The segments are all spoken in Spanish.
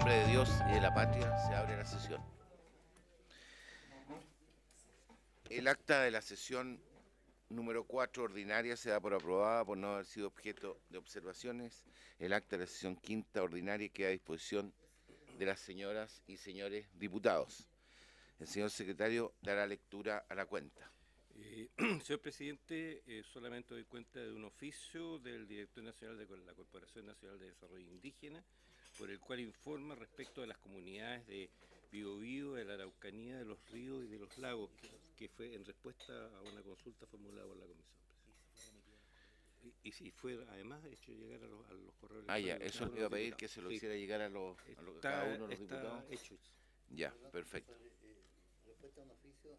nombre de Dios y de la patria se abre la sesión. El acta de la sesión número 4 ordinaria se da por aprobada por no haber sido objeto de observaciones. El acta de la sesión quinta ordinaria queda a disposición de las señoras y señores diputados. El señor secretario dará lectura a la cuenta. Señor presidente, solamente doy cuenta de un oficio del director nacional de la Corporación Nacional de Desarrollo Indígena, por el cual informa respecto de las comunidades de Biobío, de la Araucanía, de los ríos y de los lagos, que fue en respuesta a una consulta formulada por la comisión. Y si fue además hecho llegar a los correos electrónicos. Ya, eso le iba a pedir que se lo hiciera llegar a cada uno de los diputados. Hecho. Ya, perfecto. ¿Respuesta a un oficio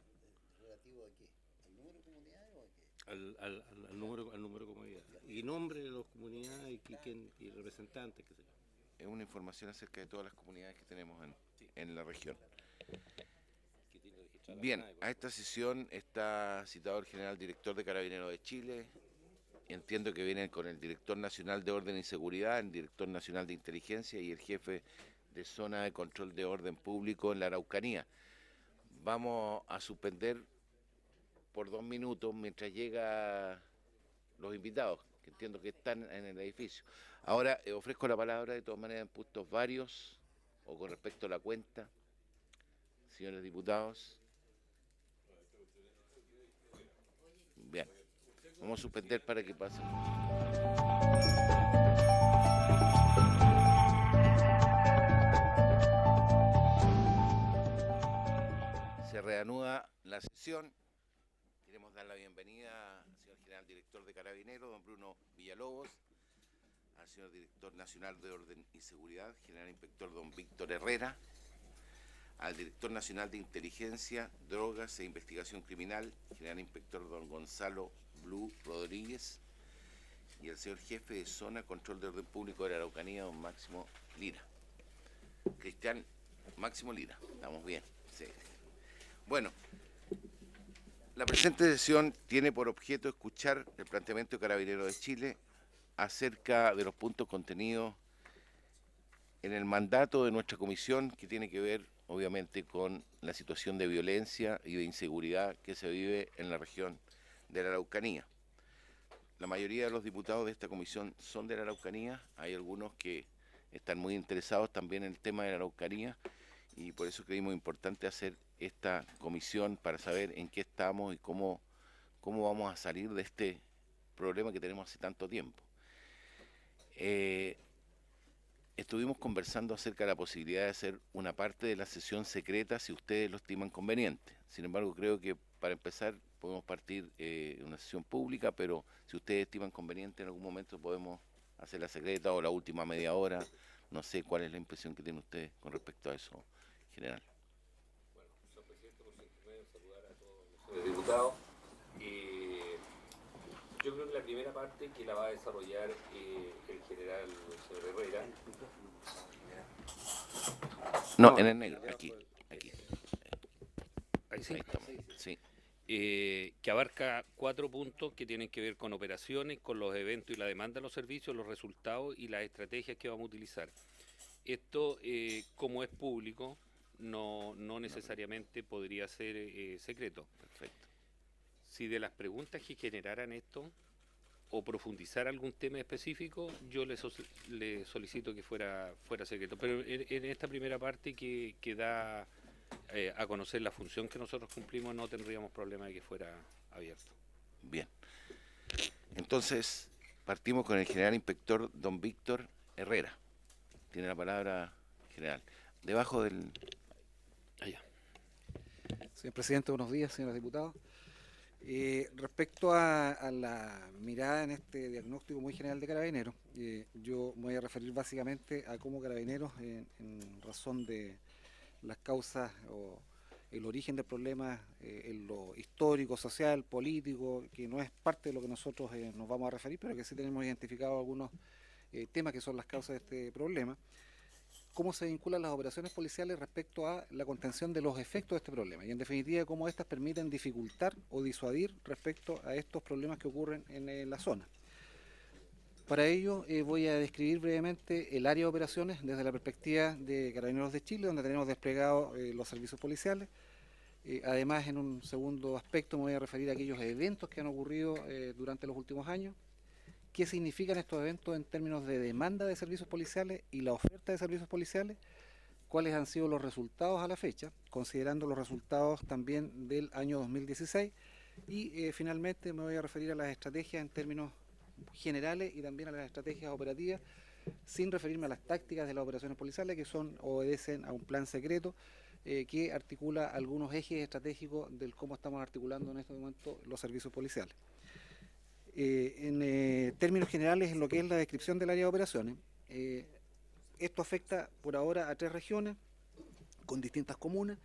relativo a qué? ¿Al número de comunidades o a qué? Al número de comunidades. Y nombre de las comunidades y representantes, qué sé yo. Es una información acerca de todas las comunidades que tenemos en la región. Bien, a esta sesión está citado el general director de Carabineros de Chile. Entiendo que viene con el director nacional de Orden y Seguridad, el director nacional de Inteligencia y el jefe de zona de control de orden público en la Araucanía. Vamos a suspender por 2 minutos mientras llegan los invitados, que entiendo que están en el edificio. Ahora ofrezco la palabra de todas maneras en puntos varios o con respecto a la cuenta. Señores diputados. Bien, vamos a suspender para que pasen. Se reanuda la sesión. Queremos dar la bienvenida al señor general director de Carabineros, don Bruno Villalobos, al señor director nacional de Orden y Seguridad, general inspector don Víctor Herrera, al director nacional de Inteligencia, Drogas e Investigación Criminal, general inspector don Gonzalo Blue Rodríguez, y el señor jefe de zona control de orden público de la Araucanía, don Máximo Lira. Cristian Máximo Lira, estamos bien. Sí. Bueno, la presente sesión tiene por objeto escuchar el planteamiento de Carabineros de Chile acerca de los puntos contenidos en el mandato de nuestra comisión, que tiene que ver obviamente con la situación de violencia y de inseguridad que se vive en la región de la Araucanía. La mayoría de los diputados de esta comisión son de la Araucanía, hay algunos que están muy interesados también en el tema de la Araucanía y por eso creímos importante hacer esta comisión para saber en qué estamos y cómo vamos a salir de este problema que tenemos hace tanto tiempo. Estuvimos conversando acerca de la posibilidad de hacer una parte de la sesión secreta si ustedes lo estiman conveniente. Sin embargo, creo que para empezar podemos partir una sesión pública, pero si ustedes estiman conveniente en algún momento podemos hacer la secreta o la última media hora. No sé cuál es la impresión que tienen ustedes con respecto a eso, general. Bueno, señor presidente, por primero saludar a todos los diputados. Yo creo que la primera parte que la va a desarrollar el general señor Herrera. No, en el negro, aquí. Ahí sí. Ahí estamos, sí. Que abarca 4 puntos que tienen que ver con operaciones, con los eventos y la demanda de los servicios, los resultados y las estrategias que vamos a utilizar. Esto, como es público, no necesariamente podría ser secreto. Perfecto. Si de las preguntas que generaran esto o profundizar algún tema específico, yo le solicito que fuera secreto. Pero en esta primera parte que da a conocer la función que nosotros cumplimos, no tendríamos problema de que fuera abierto. Bien. Entonces, partimos con el general inspector don Víctor Herrera. Tiene la palabra, general. Debajo del... Allá. Señor presidente, buenos días, señores diputados. Respecto a la mirada en este diagnóstico muy general de Carabineros, yo me voy a referir básicamente a cómo Carabineros, en razón de las causas o el origen del problema, en lo histórico, social, político, que no es parte de lo que nosotros nos vamos a referir, pero que sí tenemos identificado algunos temas que son las causas de este problema, cómo se vinculan las operaciones policiales respecto a la contención de los efectos de este problema y en definitiva cómo estas permiten dificultar o disuadir respecto a estos problemas que ocurren en la zona. Para ello voy a describir brevemente el área de operaciones desde la perspectiva de Carabineros de Chile, donde tenemos desplegados los servicios policiales. Además, en un segundo aspecto me voy a referir a aquellos eventos que han ocurrido durante los últimos años, qué significan estos eventos en términos de demanda de servicios policiales y la oferta de servicios policiales, cuáles han sido los resultados a la fecha, considerando los resultados también del año 2016, y finalmente me voy a referir a las estrategias en términos generales y también a las estrategias operativas, sin referirme a las tácticas de las operaciones policiales, que obedecen a un plan secreto que articula algunos ejes estratégicos del cómo estamos articulando en este momento los servicios policiales. En términos generales, en lo que es la descripción del área de operaciones, esto afecta por ahora a 3 regiones con distintas comunas: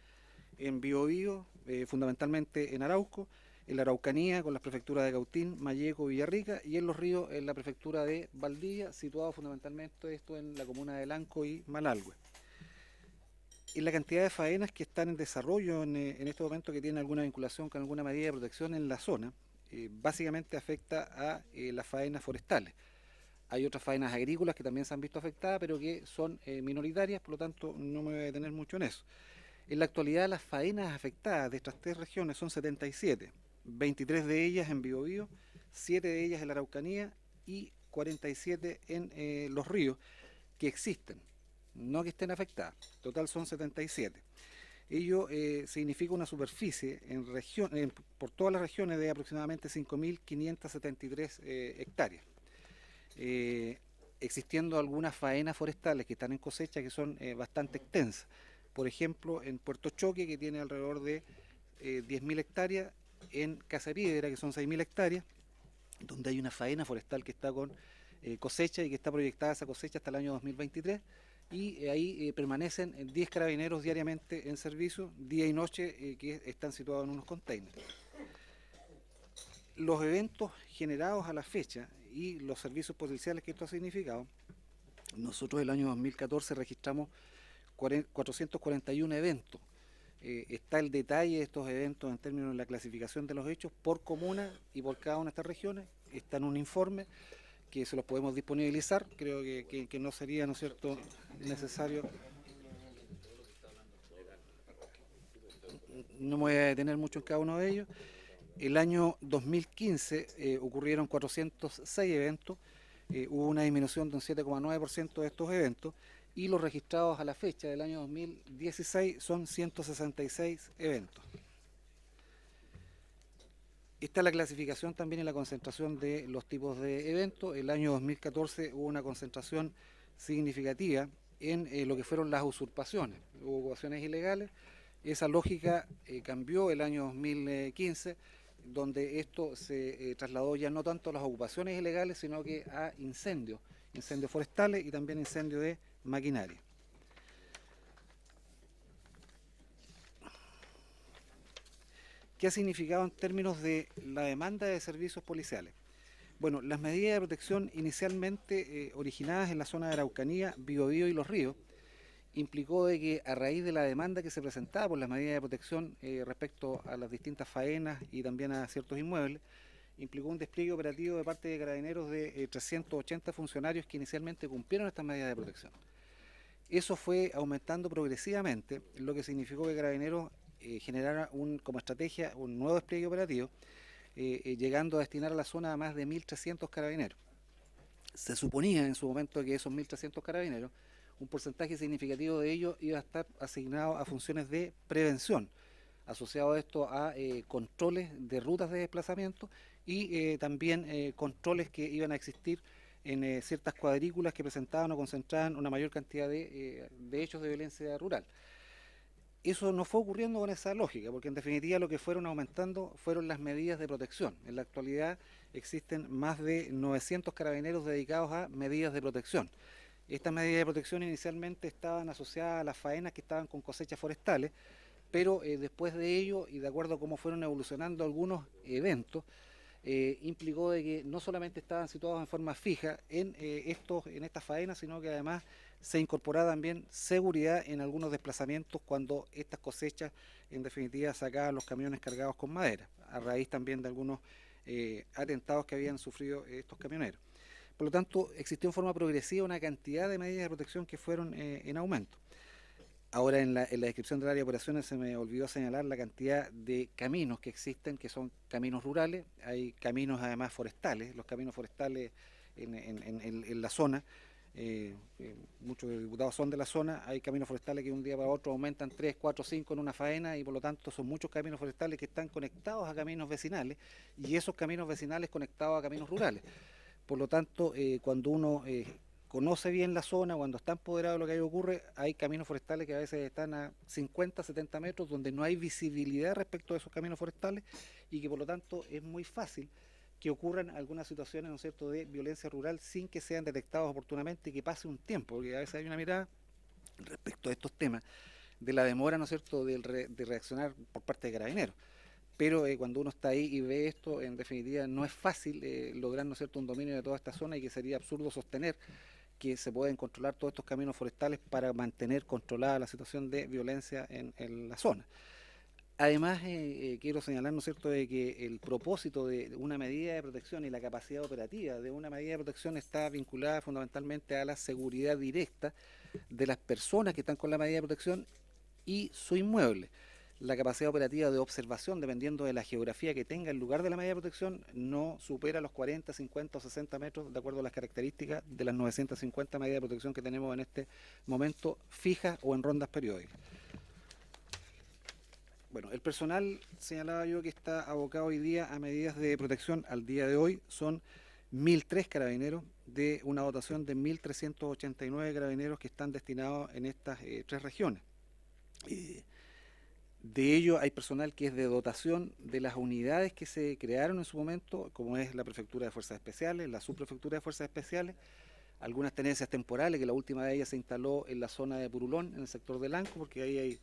en Biobío, fundamentalmente en Arauco; en la Araucanía, con las prefecturas de Cautín, Malleco, Villarrica; y en Los Ríos, en la prefectura de Valdivia, situado fundamentalmente esto en la comuna de Lanco y Malalhue. En la cantidad de faenas que están en desarrollo en este momento, que tienen alguna vinculación con alguna medida de protección en la zona, básicamente afecta a las faenas forestales. Hay otras faenas agrícolas que también se han visto afectadas, pero que son minoritarias, por lo tanto no me voy a detener mucho en eso. En la actualidad, las faenas afectadas de estas 3 regiones son 77, 23 de ellas en Biobío, 7 de ellas en la Araucanía y 47 en Los Ríos, que existen, no que estén afectadas. Total son 77. Ello significa una superficie por todas las regiones de aproximadamente 5.573 hectáreas. Existiendo algunas faenas forestales que están en cosecha que son bastante extensas. Por ejemplo, en Puerto Choque, que tiene alrededor de 10.000 hectáreas, en Casa Piedra, que son 6.000 hectáreas, donde hay una faena forestal que está con cosecha y que está proyectada esa cosecha hasta el año 2023, y ahí permanecen 10 carabineros diariamente en servicio, día y noche, que están situados en unos containers. Los eventos generados a la fecha y los servicios policiales que esto ha significado, nosotros el año 2014 registramos 441 eventos. Está el detalle de estos eventos en términos de la clasificación de los hechos por comuna y por cada una de estas regiones. Está en un informe que se los podemos disponibilizar. Creo que no sería, ¿no es cierto?, necesario. No me voy a detener mucho en cada uno de ellos. El año 2015 ocurrieron 406 eventos, hubo una disminución de un 7,9% de estos eventos, y los registrados a la fecha del año 2016 son 166 eventos. Esta es la clasificación también y la concentración de los tipos de eventos. El año 2014 hubo una concentración significativa en lo que fueron las usurpaciones, hubo ocupaciones ilegales. Esa lógica cambió el año 2015, donde esto se trasladó ya no tanto a las ocupaciones ilegales, sino que a incendios forestales y también incendios de maquinaria. ¿Qué ha significado en términos de la demanda de servicios policiales? Bueno, las medidas de protección inicialmente originadas en la zona de Araucanía, Biobío y Los Ríos, implicó de que a raíz de la demanda que se presentaba por las medidas de protección respecto a las distintas faenas y también a ciertos inmuebles, implicó un despliegue operativo de parte de Carabineros de 380 funcionarios que inicialmente cumplieron estas medidas de protección. Eso fue aumentando progresivamente, lo que significó que Carabineros generara como estrategia un nuevo despliegue operativo, llegando a destinar a la zona a más de 1.300 carabineros. Se suponía en su momento que esos 1.300 carabineros, un porcentaje significativo de ellos iba a estar asignado a funciones de prevención, asociado a esto a controles de rutas de desplazamiento y también controles que iban a existir en ciertas cuadrículas que presentaban o concentraban una mayor cantidad de hechos de violencia rural. Eso no fue ocurriendo con esa lógica, porque en definitiva lo que fueron aumentando fueron las medidas de protección. En la actualidad existen más de 900 carabineros dedicados a medidas de protección. Estas medidas de protección inicialmente estaban asociadas a las faenas que estaban con cosechas forestales, pero después de ello, y de acuerdo a cómo fueron evolucionando algunos eventos, implicó de que no solamente estaban situados en forma fija en estas faenas, sino que además se incorporaba también seguridad en algunos desplazamientos cuando estas cosechas en definitiva sacaban los camiones cargados con madera, a raíz también de algunos atentados que habían sufrido estos camioneros. Por lo tanto, existió en forma progresiva una cantidad de medidas de protección que fueron en aumento. Ahora, en la descripción del área de operaciones se me olvidó señalar la cantidad de caminos que existen, que son caminos rurales, hay caminos además forestales, los caminos forestales en la zona, muchos diputados son de la zona, hay caminos forestales que de un día para otro aumentan 3, 4, 5 en una faena, y por lo tanto son muchos caminos forestales que están conectados a caminos vecinales, y esos caminos vecinales conectados a caminos rurales. Por lo tanto, cuando uno conoce bien la zona, cuando está empoderado de lo que ahí ocurre, hay caminos forestales que a veces están a 50, 70 metros, donde no hay visibilidad respecto a esos caminos forestales, y que por lo tanto es muy fácil que ocurran algunas situaciones, ¿no es cierto?, de violencia rural sin que sean detectados oportunamente y que pase un tiempo, porque a veces hay una mirada respecto a estos temas de la demora, ¿no es cierto?, de reaccionar por parte de Carabineros. Pero cuando uno está ahí y ve esto, en definitiva no es fácil lograr, ¿no es cierto?, un dominio de toda esta zona, y que sería absurdo sostener que se pueden controlar todos estos caminos forestales para mantener controlada la situación de violencia en la zona. Además, quiero señalar, ¿no es cierto?, de que el propósito de una medida de protección y la capacidad operativa de una medida de protección está vinculada fundamentalmente a la seguridad directa de las personas que están con la medida de protección y su inmueble. La capacidad operativa de observación, dependiendo de la geografía que tenga el lugar de la medida de protección, no supera los 40, 50 o 60 metros, de acuerdo a las características de las 950 medidas de protección que tenemos en este momento, fijas o en rondas periódicas. Bueno, el personal, señalaba yo, que está abocado hoy día a medidas de protección al día de hoy, son 1.003 carabineros, de una dotación de 1.389 carabineros que están destinados en estas 3 regiones. De ello hay personal que es de dotación de las unidades que se crearon en su momento, como es la Prefectura de Fuerzas Especiales, la Subprefectura de Fuerzas Especiales, algunas tenencias temporales, que la última de ellas se instaló en la zona de Purulón, en el sector de Lanco, porque ahí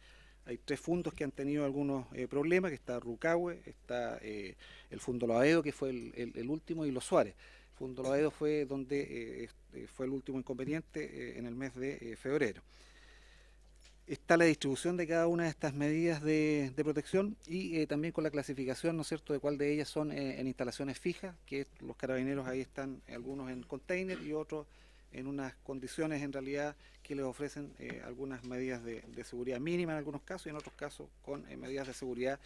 hay 3 fundos que han tenido algunos problemas, que está Rucahue, está el Fundo Loaedo, que fue el último, y Los Suárez. El Fundo Loaedo fue donde fue el último inconveniente en el mes de febrero. Está la distribución de cada una de estas medidas de protección, y también con la clasificación, ¿no es cierto?, de cuál de ellas son en instalaciones fijas, que los carabineros ahí están, algunos en container y otros en unas condiciones en realidad que les ofrecen algunas medidas de seguridad mínima en algunos casos, y en otros casos con medidas de seguridad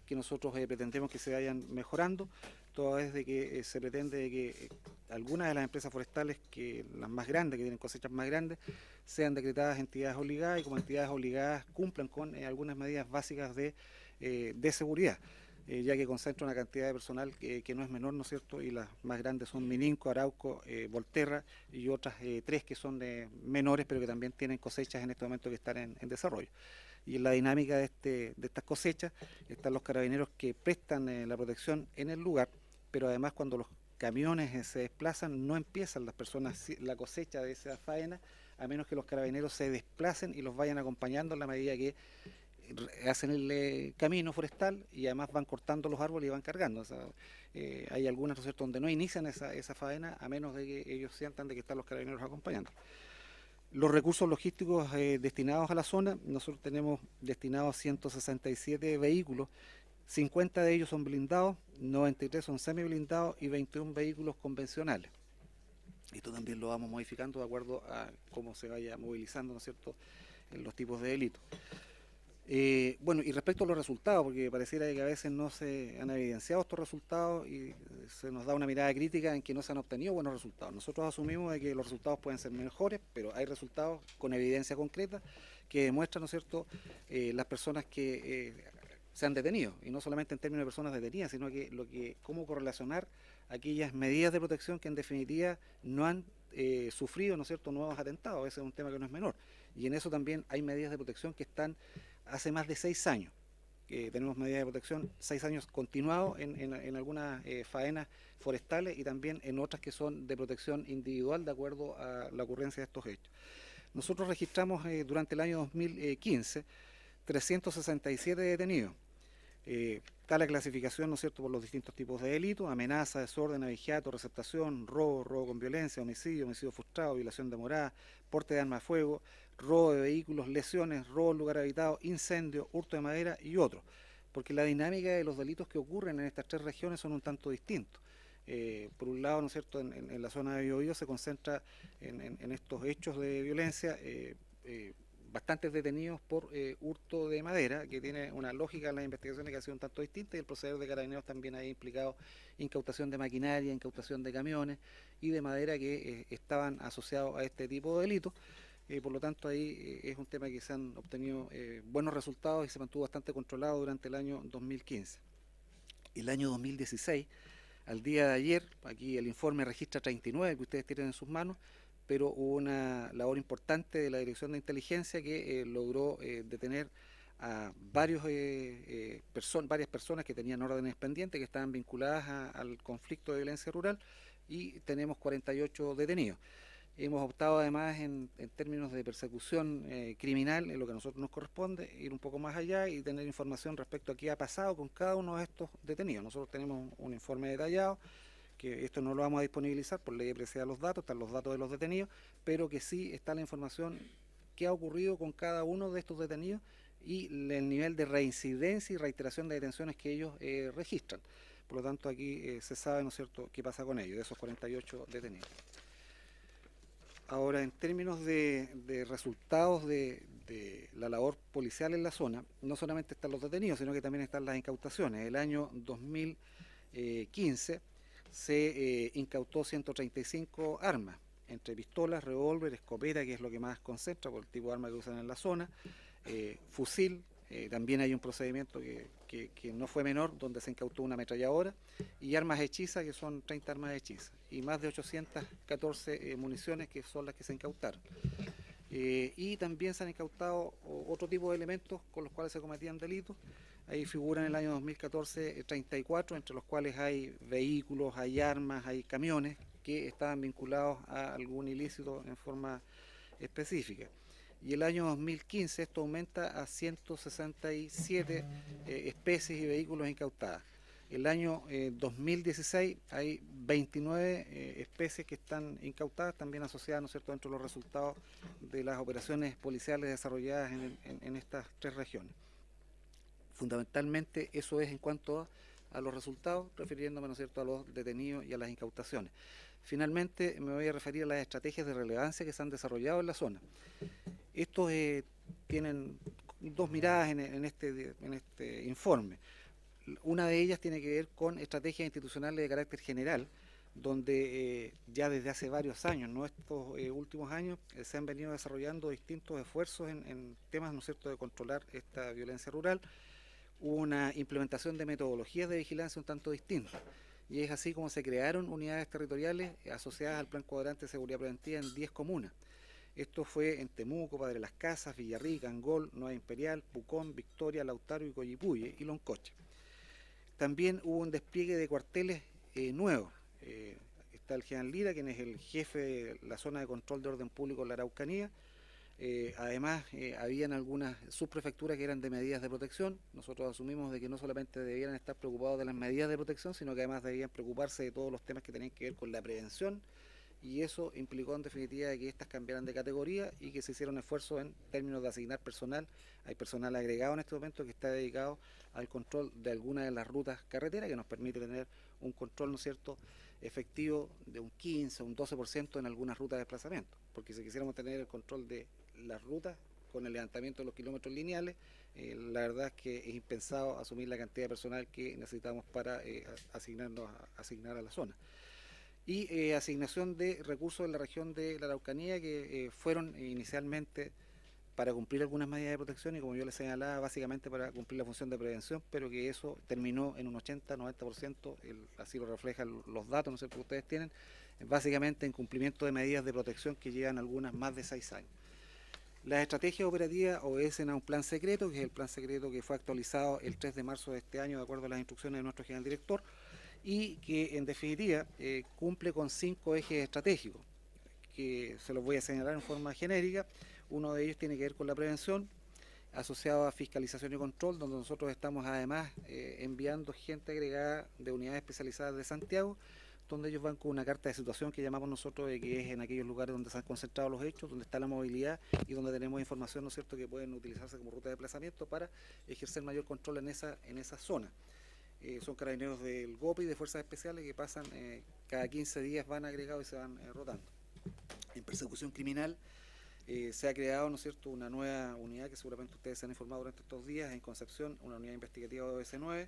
que nosotros pretendemos que se vayan mejorando, toda vez de que se pretende de que algunas de las empresas forestales, que las más grandes, que tienen cosechas más grandes, sean decretadas entidades obligadas, y como entidades obligadas cumplan con algunas medidas básicas de seguridad, ya que concentra una cantidad de personal que no es menor, ¿no es cierto?, y las más grandes son Mininco, Arauco, Volterra, y otras 3 que son menores, pero que también tienen cosechas en este momento que están en desarrollo. Y en la dinámica de estas cosechas están los carabineros que prestan la protección en el lugar, pero además cuando los camiones se desplazan, no empiezan las personas la cosecha de esa faena, a menos que los carabineros se desplacen y los vayan acompañando en la medida que hacen el camino forestal, y además van cortando los árboles y van cargando. O sea, hay algunas, ¿no es cierto?, donde no inician esa faena, a menos de que ellos sientan de que están los carabineros acompañando. Los recursos logísticos destinados a la zona, nosotros tenemos destinados 167 vehículos, 50 de ellos son blindados, 93 son semiblindados y 21 vehículos convencionales. Esto también lo vamos modificando de acuerdo a cómo se vaya movilizando, ¿no es cierto?, en los tipos de delitos. Bueno, y respecto a los resultados, porque pareciera que a veces no se han evidenciado estos resultados y se nos da una mirada crítica en que no se han obtenido buenos resultados. Nosotros asumimos de que los resultados pueden ser mejores, pero hay resultados con evidencia concreta que demuestran, ¿no es cierto?, las personas que se han detenido, y no solamente en términos de personas detenidas, sino que cómo correlacionar aquellas medidas de protección que en definitiva no han sufrido, ¿no es cierto?, nuevos atentados. Ese es un tema que no es menor, y en eso también hay medidas de protección que están hace más de 6 años, que tenemos medidas de protección 6 años continuados en algunas faenas forestales, y también en otras que son de protección individual de acuerdo a la ocurrencia de estos hechos. Nosotros registramos durante el año 2015 367 detenidos. Está la clasificación, ¿no es cierto?, por los distintos tipos de delitos: amenaza, desorden, abigeato, receptación, robo con violencia, homicidio frustrado, violación de morada, porte de arma de fuego, robo de vehículos, lesiones, robo en lugar habitado, incendio, hurto de madera y otros, porque la dinámica de los delitos que ocurren en estas 3 regiones son un tanto distintos. Por un lado, ¿no es cierto?, en la zona de Biobío se concentra en estos hechos de violencia, bastantes detenidos por hurto de madera, que tiene una lógica en las investigaciones que ha sido un tanto distinta, y el proceder de Carabineros también ha implicado incautación de maquinaria, incautación de camiones y de madera que estaban asociados a este tipo de delitos. Por lo tanto, ahí es un tema que se han obtenido buenos resultados y se mantuvo bastante controlado durante el año 2015. El año 2016, al día de ayer, aquí el informe registra 39 que ustedes tienen en sus manos, pero hubo una labor importante de la Dirección de Inteligencia que logró detener a varias personas que tenían órdenes pendientes, que estaban vinculadas al conflicto de violencia rural, y tenemos 48 detenidos. Hemos optado además en términos de persecución criminal, en lo que a nosotros nos corresponde, ir un poco más allá y tener información respecto a qué ha pasado con cada uno de estos detenidos. Nosotros tenemos un informe detallado, que esto no lo vamos a disponibilizar por ley de privacidad de los datos, están los datos de los detenidos, pero que sí está la información que ha ocurrido con cada uno de estos detenidos y el nivel de reincidencia y reiteración de detenciones que ellos registran. Por lo tanto, aquí se sabe, ¿no es cierto?, qué pasa con ellos, de esos 48 detenidos. Ahora, en términos de resultados de la labor policial en la zona, no solamente están los detenidos, sino que también están las incautaciones. El año 2015 se incautó 135 armas, entre pistolas, revólver, escopeta, que es lo que más concentra por el tipo de arma que usan en la zona, fusil. También hay un procedimiento que no fue menor, donde se incautó una ametralladora, y armas hechizas, que son 30 armas hechizas, y más de 814 municiones, que son las que se incautaron. Y también se han incautado otro tipo de elementos con los cuales se cometían delitos. Ahí figuran en el año 2014 34, entre los cuales hay vehículos, hay armas, hay camiones que estaban vinculados a algún ilícito en forma específica. Y el año 2015 esto aumenta a 167 especies y vehículos incautadas. El año 2016 hay 29 especies que están incautadas, también asociadas, ¿no es cierto?, dentro de los resultados de las operaciones policiales desarrolladas en estas tres regiones. Fundamentalmente eso es en cuanto a los resultados, refiriéndome, ¿no es cierto?, a los detenidos y a las incautaciones. Finalmente me voy a referir a las estrategias de relevancia que se han desarrollado en la zona. Estos tienen dos miradas en este informe. Una de ellas tiene que ver con estrategias institucionales de carácter general, donde ya desde hace varios años, no estos últimos años, se han venido desarrollando distintos esfuerzos en temas, ¿no es cierto?, de controlar esta violencia rural. Hubo una implementación de metodologías de vigilancia un tanto distintas, y es así como se crearon unidades territoriales asociadas al Plan Cuadrante de Seguridad Preventiva en 10 comunas. Esto fue en Temuco, Padre Las Casas, Villarrica, Angol, Nueva Imperial, Pucón, Victoria, Lautaro y Coyipulli y Loncoche. También hubo un despliegue de cuarteles nuevos. Está el general Lira, quien es el jefe de la zona de control de orden público en la Araucanía. Además, habían algunas subprefecturas que eran de medidas de protección. Nosotros asumimos de que no solamente debían estar preocupados de las medidas de protección, sino que además debían preocuparse de todos los temas que tenían que ver con la prevención, y eso implicó en definitiva de que estas cambiaran de categoría y que se hicieron esfuerzos en términos de asignar personal. Hay personal agregado en este momento que está dedicado al control de algunas de las rutas carreteras, que nos permite tener un control, ¿no es cierto?, efectivo de un 15 o un 12% en algunas rutas de desplazamiento, porque si quisiéramos tener el control de las rutas con el levantamiento de los kilómetros lineales, la verdad es que es impensado asumir la cantidad de personal que necesitamos para asignar a la zona. Y asignación de recursos en la región de la Araucanía, que fueron inicialmente para cumplir algunas medidas de protección y, como yo les señalaba, básicamente para cumplir la función de prevención, pero que eso terminó en un 80-90%, así lo reflejan los datos, no sé, que ustedes tienen, básicamente en cumplimiento de medidas de protección que llevan algunas más de 6 años. Las estrategias operativas obedecen a un plan secreto, que es el plan secreto que fue actualizado el 3 de marzo de este año, de acuerdo a las instrucciones de nuestro general director, y que en definitiva cumple con 5 ejes estratégicos, que se los voy a señalar en forma genérica. Uno de ellos tiene que ver con la prevención, asociado a fiscalización y control, donde nosotros estamos además enviando gente agregada de unidades especializadas de Santiago, donde ellos van con una carta de situación que llamamos nosotros, que es en aquellos lugares donde se han concentrado los hechos, donde está la movilidad y donde tenemos información, ¿no es cierto?, que pueden utilizarse como ruta de desplazamiento para ejercer mayor control en esa zona. son carabineros del GOPI, de Fuerzas Especiales, que pasan cada 15 días, van agregados y se van rotando. En persecución criminal se ha creado, ¿no es cierto?, una nueva unidad que seguramente ustedes se han informado durante estos días en Concepción, una unidad investigativa OS9,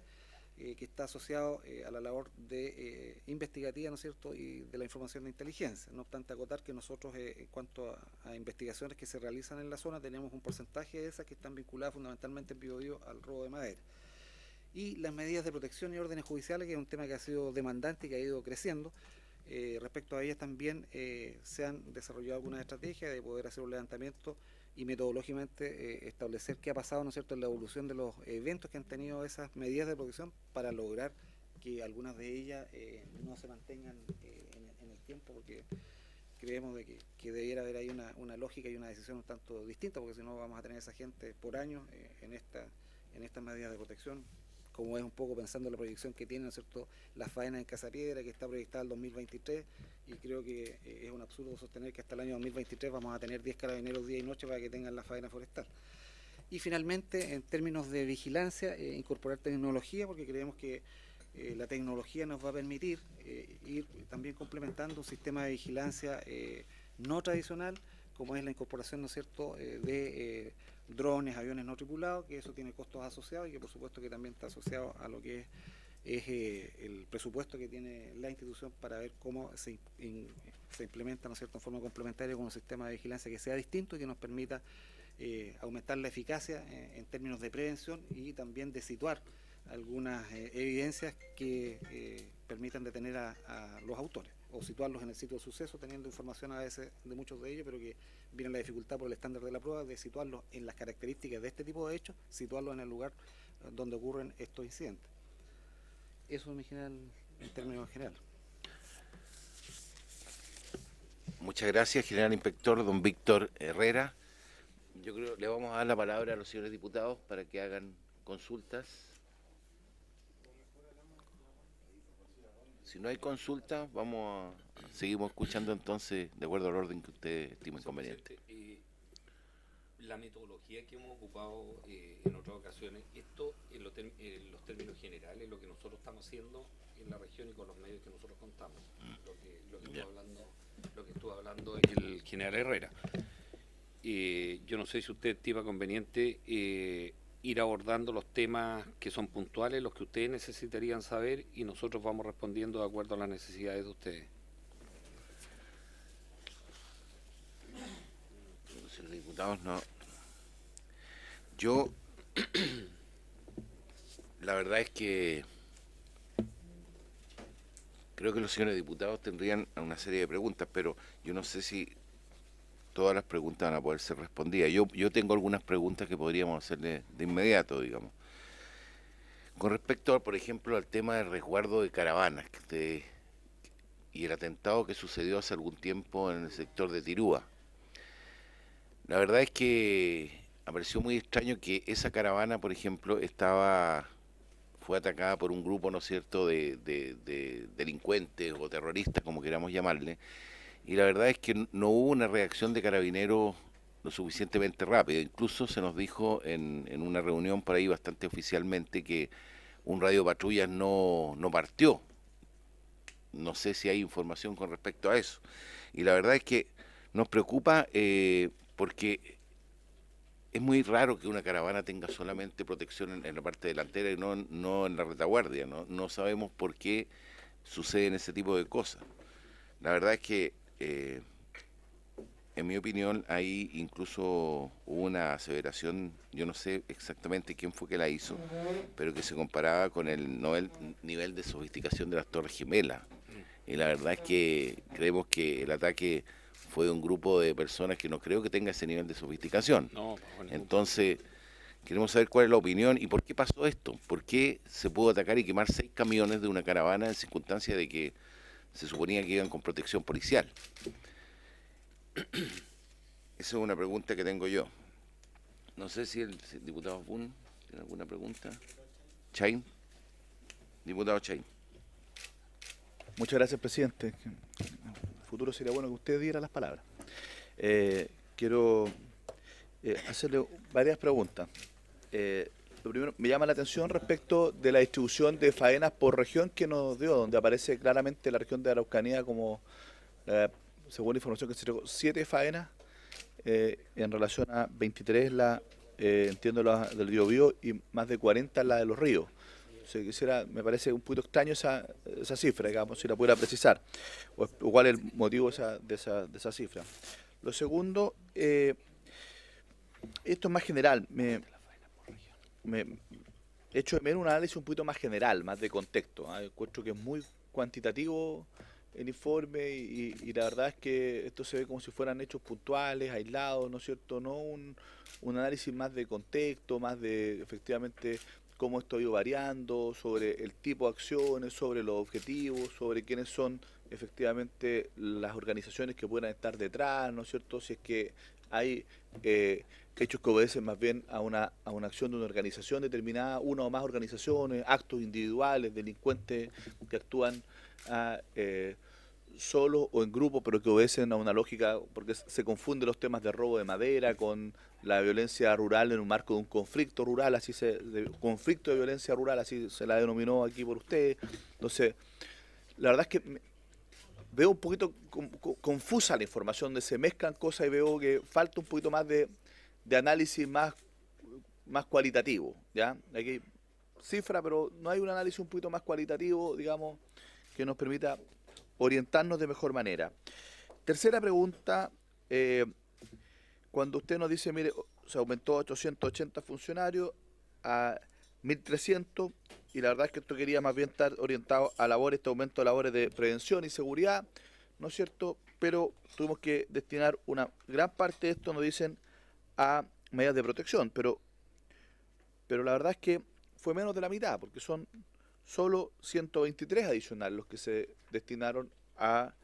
que está asociado a la labor de investigativa, ¿no es cierto?, y de la información de inteligencia. No obstante, acotar que nosotros, en cuanto a investigaciones que se realizan en la zona, tenemos un porcentaje de esas que están vinculadas fundamentalmente en Biobío al robo de madera. Y las medidas de protección y órdenes judiciales, que es un tema que ha sido demandante y que ha ido creciendo. Respecto a ellas también se han desarrollado algunas estrategias de poder hacer un levantamiento y metodológicamente establecer qué ha pasado, ¿no es cierto?, en la evolución de los eventos que han tenido esas medidas de protección, para lograr que algunas de ellas no se mantengan en el tiempo, porque creemos de que debiera haber ahí una lógica y una decisión un tanto distinta, porque si no vamos a tener esa gente por años en estas medidas de protección, como es un poco pensando en la proyección que tiene, ¿no es cierto?, las faenas en Casa Piedra, que está proyectada al 2023, y creo que es un absurdo sostener que hasta el año 2023 vamos a tener 10 carabineros día y noche para que tengan la faena forestal. Y finalmente, en términos de vigilancia, incorporar tecnología, porque creemos que la tecnología nos va a permitir ir también complementando un sistema de vigilancia no tradicional, como es la incorporación, ¿no es cierto?, de drones, aviones no tripulados, que eso tiene costos asociados y que por supuesto que también está asociado a lo que es el presupuesto que tiene la institución para ver cómo se implementa, ¿no es cierto?, en forma complementaria con un sistema de vigilancia que sea distinto y que nos permita aumentar la eficacia en términos de prevención y también de situar algunas evidencias que permitan detener a los autores o situarlos en el sitio de suceso, teniendo información a veces de muchos de ellos, pero que viene la dificultad por el estándar de la prueba de situarlos en las características de este tipo de hechos, situarlos en el lugar donde ocurren estos incidentes. Eso en términos generales. Muchas gracias, general inspector don Víctor Herrera. Yo creo que le vamos a dar la palabra a los señores diputados para que hagan consultas. Si no hay consultas, seguimos escuchando entonces de acuerdo al orden que usted estime conveniente. La metodología que hemos ocupado en otras ocasiones, esto en los términos generales, lo que nosotros estamos haciendo en la región y con los medios que nosotros contamos, lo que estuvo hablando el general Herrera. Yo no sé si usted estima conveniente ir abordando los temas que son puntuales, los que ustedes necesitarían saber, y nosotros vamos respondiendo de acuerdo a las necesidades de ustedes. Los diputados no. Yo, la verdad es que creo que los señores diputados tendrían una serie de preguntas, pero yo no sé si todas las preguntas van a poder ser respondidas. Yo tengo algunas preguntas que podríamos hacerle de inmediato, digamos. Con respecto, por ejemplo, al tema del resguardo de caravanas y el atentado que sucedió hace algún tiempo en el sector de Tirúa. La verdad es que me pareció muy extraño que esa caravana, por ejemplo, fue atacada por un grupo, ¿no es cierto?, de delincuentes o terroristas, como queramos llamarle, y la verdad es que no hubo una reacción de carabineros lo suficientemente rápida. Incluso se nos dijo en una reunión por ahí bastante oficialmente que un radio patrullas no partió. No sé si hay información con respecto a eso. Y la verdad es que nos preocupa porque es muy raro que una caravana tenga solamente protección en la parte delantera y no en la retaguardia. No sabemos por qué suceden ese tipo de cosas. La verdad es que en mi opinión, ahí incluso hubo una aseveración, yo no sé exactamente quién fue que la hizo, pero que se comparaba con el nivel de sofisticación de las Torres Gemelas. Y la verdad es que creemos que el ataque fue de un grupo de personas que no creo que tenga ese nivel de sofisticación. Entonces, queremos saber cuál es la opinión y por qué pasó esto. ¿Por qué se pudo atacar y quemar 6 camiones de una caravana en circunstancia de que se suponía que iban con protección policial? Esa es una pregunta que tengo yo. No sé si el diputado Bun tiene alguna pregunta. Chain. Diputado Chain. Muchas gracias, presidente. En el futuro sería bueno que usted diera las palabras. Quiero hacerle varias preguntas. lo primero, me llama la atención respecto de la distribución de faenas por región que nos dio, donde aparece claramente la región de Araucanía como, según la información que se entregó, 7 faenas en relación a 23 entiendo la del Biobío y más de 40 la de los ríos. Me parece un poquito extraño esa cifra, digamos, si la pudiera precisar, o cuál es el motivo de esa cifra. Lo segundo, esto es más general, me echo de menos un análisis un poquito más general, más de contexto. Encuentro que es muy cuantitativo el informe y la verdad es que esto se ve como si fueran hechos puntuales, aislados, ¿no es cierto? No un análisis más de contexto, más de efectivamente cómo esto ha ido variando, sobre el tipo de acciones, sobre los objetivos, sobre quiénes son efectivamente las organizaciones que puedan estar detrás, ¿no es cierto? Si es que hay hechos que obedecen más bien a una acción de una organización determinada, una o más organizaciones, actos individuales, delincuentes que actúan solos o en grupo, pero que obedecen a una lógica, porque se confunden los temas de robo de madera con la violencia rural en un marco de un conflicto rural, conflicto de violencia rural, así se la denominó aquí por ustedes. Entonces, la verdad es que veo un poquito confusa la información, donde se mezclan cosas y veo que falta un poquito más de análisis más cualitativo, ¿ya? Aquí hay cifra, pero no hay un análisis un poquito más cualitativo, digamos, que nos permita orientarnos de mejor manera. Tercera pregunta, cuando usted nos dice, mire, se aumentó 880 funcionarios a 1.300, y la verdad es que esto quería más bien estar orientado a labores, este aumento de labores de prevención y seguridad, ¿no es cierto? Pero tuvimos que destinar una gran parte de esto, nos dicen, a medidas de protección, pero la verdad es que fue menos de la mitad, porque son solo 123 adicionales los que se destinaron a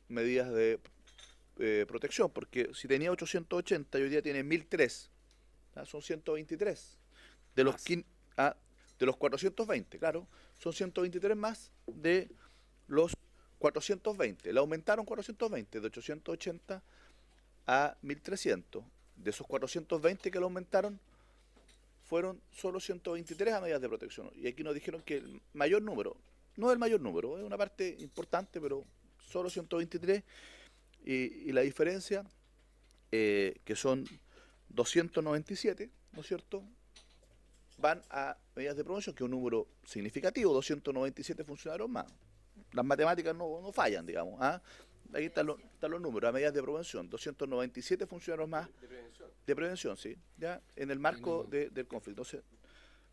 medidas de protección, porque si tenía 880 y hoy día tiene 1.003, son 123 de los, de los 420, claro, son 123 más de los 420, le aumentaron 420, de 880 a 1.300, de esos 420 que lo aumentaron, fueron solo 123 a medidas de protección. Y aquí nos dijeron que el mayor número, no el mayor número, es una parte importante, pero solo 123. Y la diferencia, que son 297, ¿no es cierto?, van a medidas de promoción, que es un número significativo, 297 funcionarios más. Las matemáticas no fallan, digamos. Ahí están los números, a medidas de prevención, 297 funcionarios más de prevención, sí, ya en el marco del conflicto. Entonces,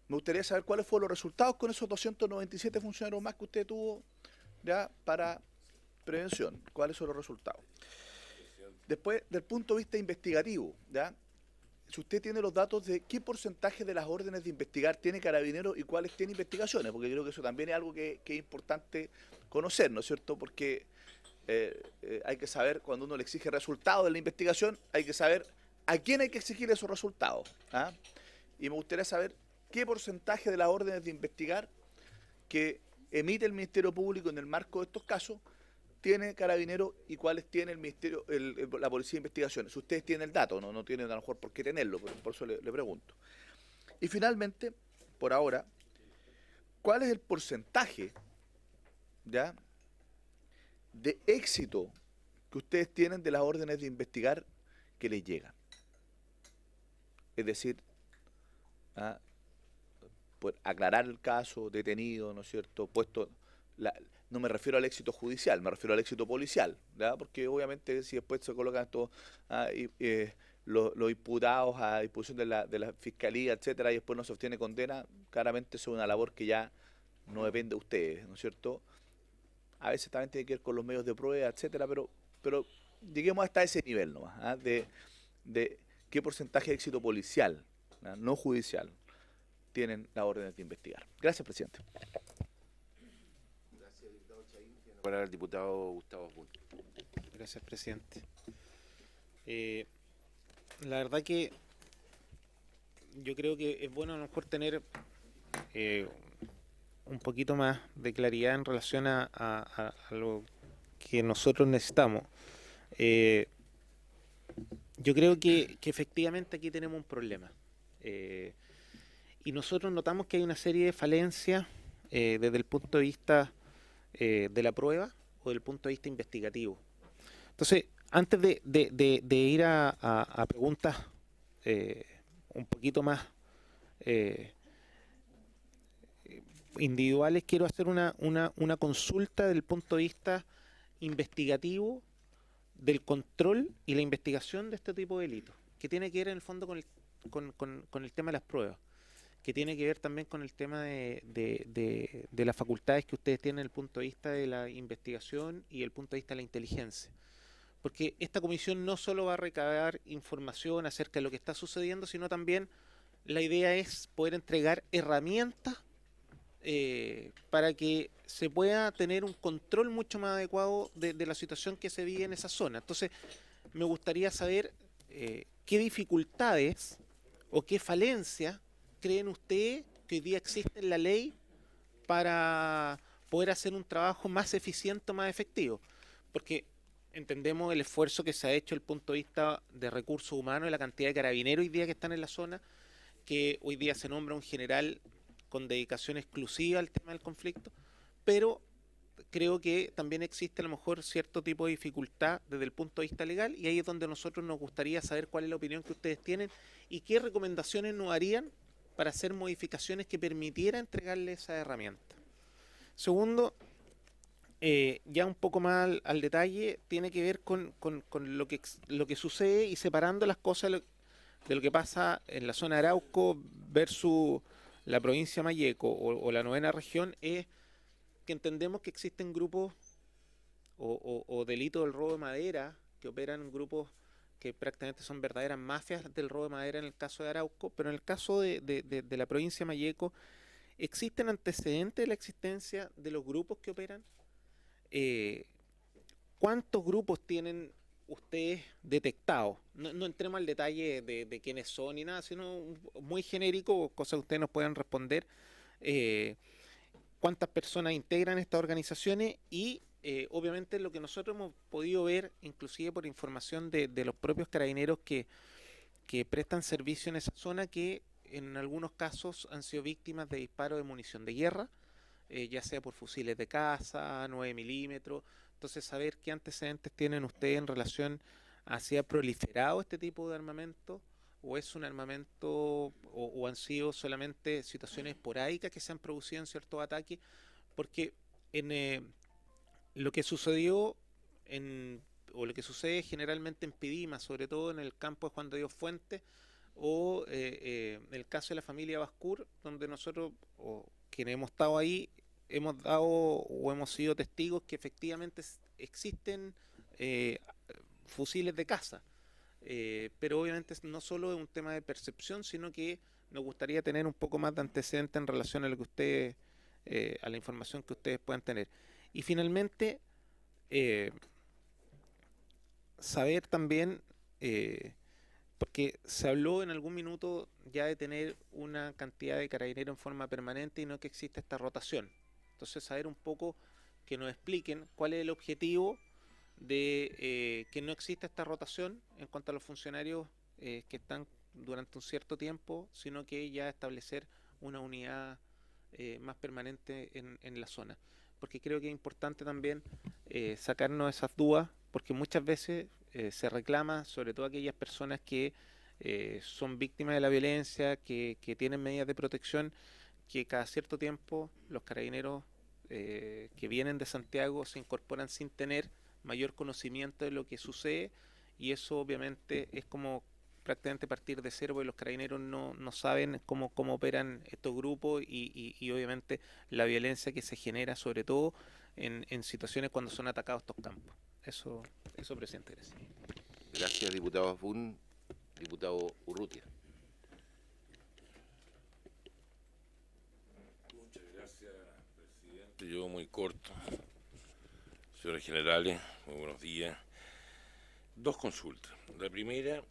me gustaría saber cuáles fueron los resultados con esos 297 funcionarios más que usted tuvo ya para prevención, cuáles son los resultados. Después, del punto de vista investigativo, ya, si usted tiene los datos de qué porcentaje de las órdenes de investigar tiene Carabineros y cuáles tiene investigaciones, porque creo que eso también es algo que es importante conocer, ¿no es cierto? Porque hay que saber, cuando uno le exige resultados de la investigación, hay que saber a quién hay que exigir esos resultados. Y me gustaría saber qué porcentaje de las órdenes de investigar que emite el Ministerio Público en el marco de estos casos tiene Carabineros y cuáles tiene el Ministerio, la Policía de Investigaciones. Si ustedes tienen el dato, no tienen a lo mejor por qué tenerlo, por eso le pregunto. Y finalmente, por ahora, ¿cuál es el porcentaje ya de éxito que ustedes tienen de las órdenes de investigar que les llegan? Es decir, por aclarar el caso, detenido, ¿no es cierto?, puesto, no me refiero al éxito judicial, me refiero al éxito policial, ¿verdad? Porque obviamente si después se colocan estos los imputados a disposición de la fiscalía, etcétera, y después no se obtiene condena, claramente eso es una labor que ya no depende de ustedes, ¿no es cierto? A veces también tiene que ver con los medios de prueba, etcétera, pero lleguemos hasta ese nivel nomás, de qué porcentaje de éxito policial, no judicial, tienen las órdenes de investigar. Gracias, presidente. Gracias, diputado Chaín. Tiene la palabra el diputado Gustavo Asbun. Gracias, presidente. La verdad que yo creo que es bueno a lo mejor tener un poquito más de claridad en relación a lo que nosotros necesitamos. Yo creo que efectivamente aquí tenemos un problema. Y nosotros notamos que hay una serie de falencias desde el punto de vista de la prueba o del punto de vista investigativo. Entonces, antes de ir a preguntas un poquito más individuales, quiero hacer una consulta del punto de vista investigativo del control y la investigación de este tipo de delitos, que tiene que ver en el fondo con el tema de las pruebas, que tiene que ver también con el tema de las facultades que ustedes tienen desde el punto de vista de la investigación y el punto de vista de la inteligencia. Porque esta comisión no solo va a recabar información acerca de lo que está sucediendo, sino también la idea es poder entregar herramientas para que se pueda tener un control mucho más adecuado de la situación que se vive en esa zona. Entonces, me gustaría saber qué dificultades o qué falencias creen ustedes que hoy día existe en la ley para poder hacer un trabajo más eficiente, más efectivo. Porque entendemos el esfuerzo que se ha hecho desde el punto de vista de recursos humanos y la cantidad de carabineros hoy día que están en la zona, que hoy día se nombra un general con dedicación exclusiva al tema del conflicto, pero creo que también existe a lo mejor cierto tipo de dificultad desde el punto de vista legal, y ahí es donde nosotros nos gustaría saber cuál es la opinión que ustedes tienen y qué recomendaciones nos harían para hacer modificaciones que permitieran entregarle esa herramienta. Segundo, ya un poco más al detalle, tiene que ver con lo que sucede y separando las cosas de lo que pasa en la zona de Arauco versus la provincia de Malleco o la novena región, es que entendemos que existen grupos o delitos del robo de madera que operan grupos que prácticamente son verdaderas mafias del robo de madera en el caso de Arauco, pero en el caso de la provincia de Malleco, ¿existen antecedentes de la existencia de los grupos que operan? ¿Cuántos grupos tienen ustedes detectados? No entremos al detalle de quiénes son ni nada, sino muy genérico, cosas que ustedes nos puedan responder. ¿Cuántas personas integran estas organizaciones? Y obviamente lo que nosotros hemos podido ver, inclusive por información de los propios carabineros que prestan servicio en esa zona, que en algunos casos han sido víctimas de disparos de munición de guerra, ya sea por fusiles de caza, 9 milímetros. Entonces, saber qué antecedentes tienen ustedes en relación a si ha proliferado este tipo de armamento, o es un armamento, o han sido solamente situaciones esporádicas que se han producido en ciertos ataques, porque en lo que sucedió o lo que sucede generalmente en Pidima, sobre todo en el campo de Juan de Dios Fuentes, o el caso de la familia Bascur, donde nosotros, o quienes hemos estado ahí, hemos dado o hemos sido testigos que efectivamente existen fusiles de caza, pero obviamente no solo es un tema de percepción, sino que nos gustaría tener un poco más de antecedente en relación a lo que ustedes, a la información que ustedes puedan tener. Y finalmente, saber también, porque se habló en algún minuto ya de tener una cantidad de carabineros en forma permanente y no que existe esta rotación. Entonces, saber un poco, que nos expliquen cuál es el objetivo de que no exista esta rotación en cuanto a los funcionarios que están durante un cierto tiempo, sino que ya establecer una unidad más permanente en la zona. Porque creo que es importante también sacarnos esas dudas, porque muchas veces se reclama, sobre todo aquellas personas que son víctimas de la violencia, que tienen medidas de protección, que cada cierto tiempo los carabineros que vienen de Santiago se incorporan sin tener mayor conocimiento de lo que sucede, y eso obviamente es como prácticamente partir de cero, porque los carabineros no saben cómo operan estos grupos y obviamente la violencia que se genera, sobre todo en situaciones cuando son atacados estos campos. Eso presidente. Gracias. Gracias, diputado Asbun. Diputado Urrutia. Muchas gracias, presidente. Yo muy corto. Señores generales, muy buenos días. Dos consultas. La primera,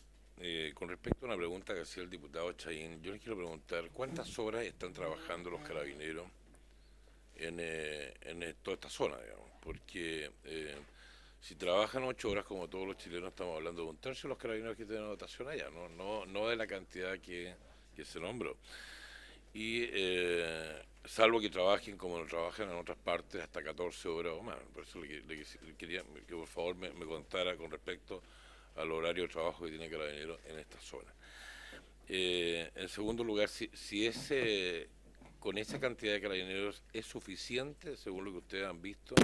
con respecto a una pregunta que hacía el diputado Chayín, yo les quiero preguntar cuántas horas están trabajando los carabineros en toda esta zona, digamos, porque si trabajan 8 horas como todos los chilenos, estamos hablando de un tercio de los carabineros que tienen dotación allá, no de la cantidad que que se nombró. Y salvo que trabajen como trabajan en otras partes, hasta 14 horas o más. Por eso le quería que por favor me contara con respecto al horario de trabajo que tiene Carabineros en esta zona. En segundo lugar, si ese, con esa cantidad de Carabineros es suficiente, según lo que ustedes han visto,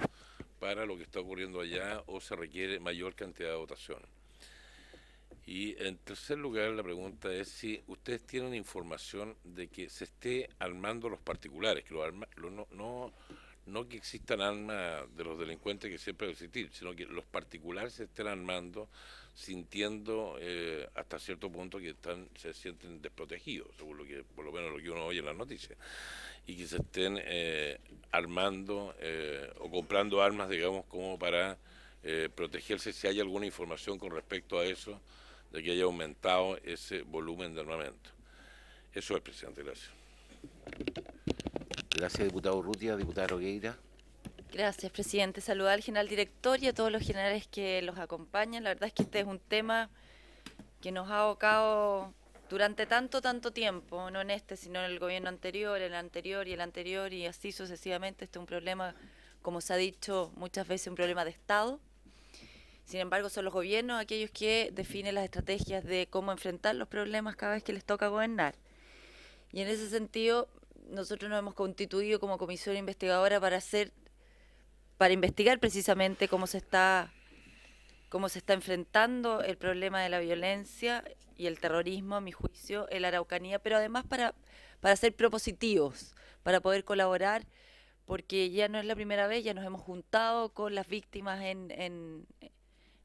para lo que está ocurriendo allá, o se requiere mayor cantidad de dotación. Y en tercer lugar, la pregunta es si ustedes tienen información de que se esté armando los particulares, que no que existan armas de los delincuentes que siempre deben existir, sino que los particulares se estén armando, sintiendo hasta cierto punto que se sienten desprotegidos, según lo que, por lo menos lo que uno oye en las noticias, y que se estén armando o comprando armas, digamos, como para protegerse, si hay alguna información con respecto a eso, de que haya aumentado ese volumen de armamento. Eso es, presidente, gracias. Gracias, diputado Urrutia. Diputada Nogueira. Gracias, presidente. Saludar al general director y a todos los generales que los acompañan. La verdad es que este es un tema que nos ha abocado durante tanto tiempo, no en este, sino en el gobierno anterior, el anterior y el anterior, y así sucesivamente. Este es un problema, como se ha dicho muchas veces, un problema de Estado. Sin embargo, son los gobiernos aquellos que definen las estrategias de cómo enfrentar los problemas cada vez que les toca gobernar. Y en ese sentido, nosotros nos hemos constituido como comisión investigadora para investigar precisamente cómo se está enfrentando el problema de la violencia y el terrorismo, a mi juicio, en la Araucanía, pero además para ser propositivos, para poder colaborar, porque ya no es la primera vez, ya nos hemos juntado con las víctimas en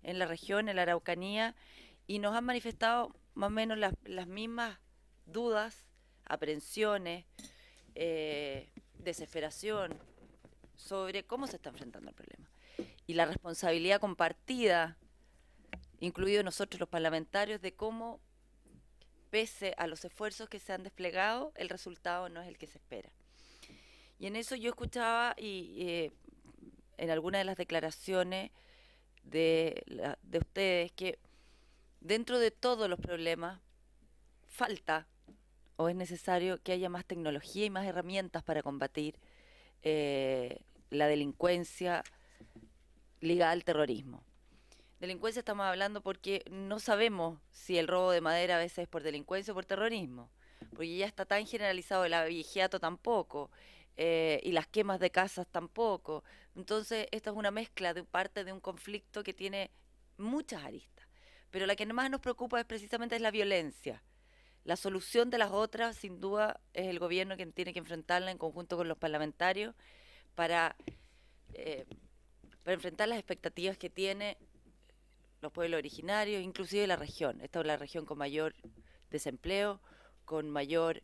la región, en la Araucanía, y nos han manifestado más o menos las mismas dudas, aprehensiones, desesperación sobre cómo se está enfrentando el problema. Y la responsabilidad compartida, incluidos nosotros los parlamentarios, de cómo, pese a los esfuerzos que se han desplegado, el resultado no es el que se espera. Y en eso yo escuchaba en algunas de las declaraciones de ustedes que dentro de todos los problemas falta o es necesario que haya más tecnología y más herramientas para combatir la delincuencia ligada al terrorismo. Delincuencia estamos hablando porque no sabemos si el robo de madera a veces es por delincuencia o por terrorismo, porque ya está tan generalizado, el abigeato tampoco, y las quemas de casas tampoco. Entonces esta es una mezcla de parte de un conflicto que tiene muchas aristas, pero la que más nos preocupa es precisamente la violencia. La solución de las otras, sin duda, es el gobierno quien tiene que enfrentarla en conjunto con los parlamentarios para enfrentar las expectativas que tiene los pueblos originarios, inclusive la región. Esta es la región con mayor desempleo, con mayor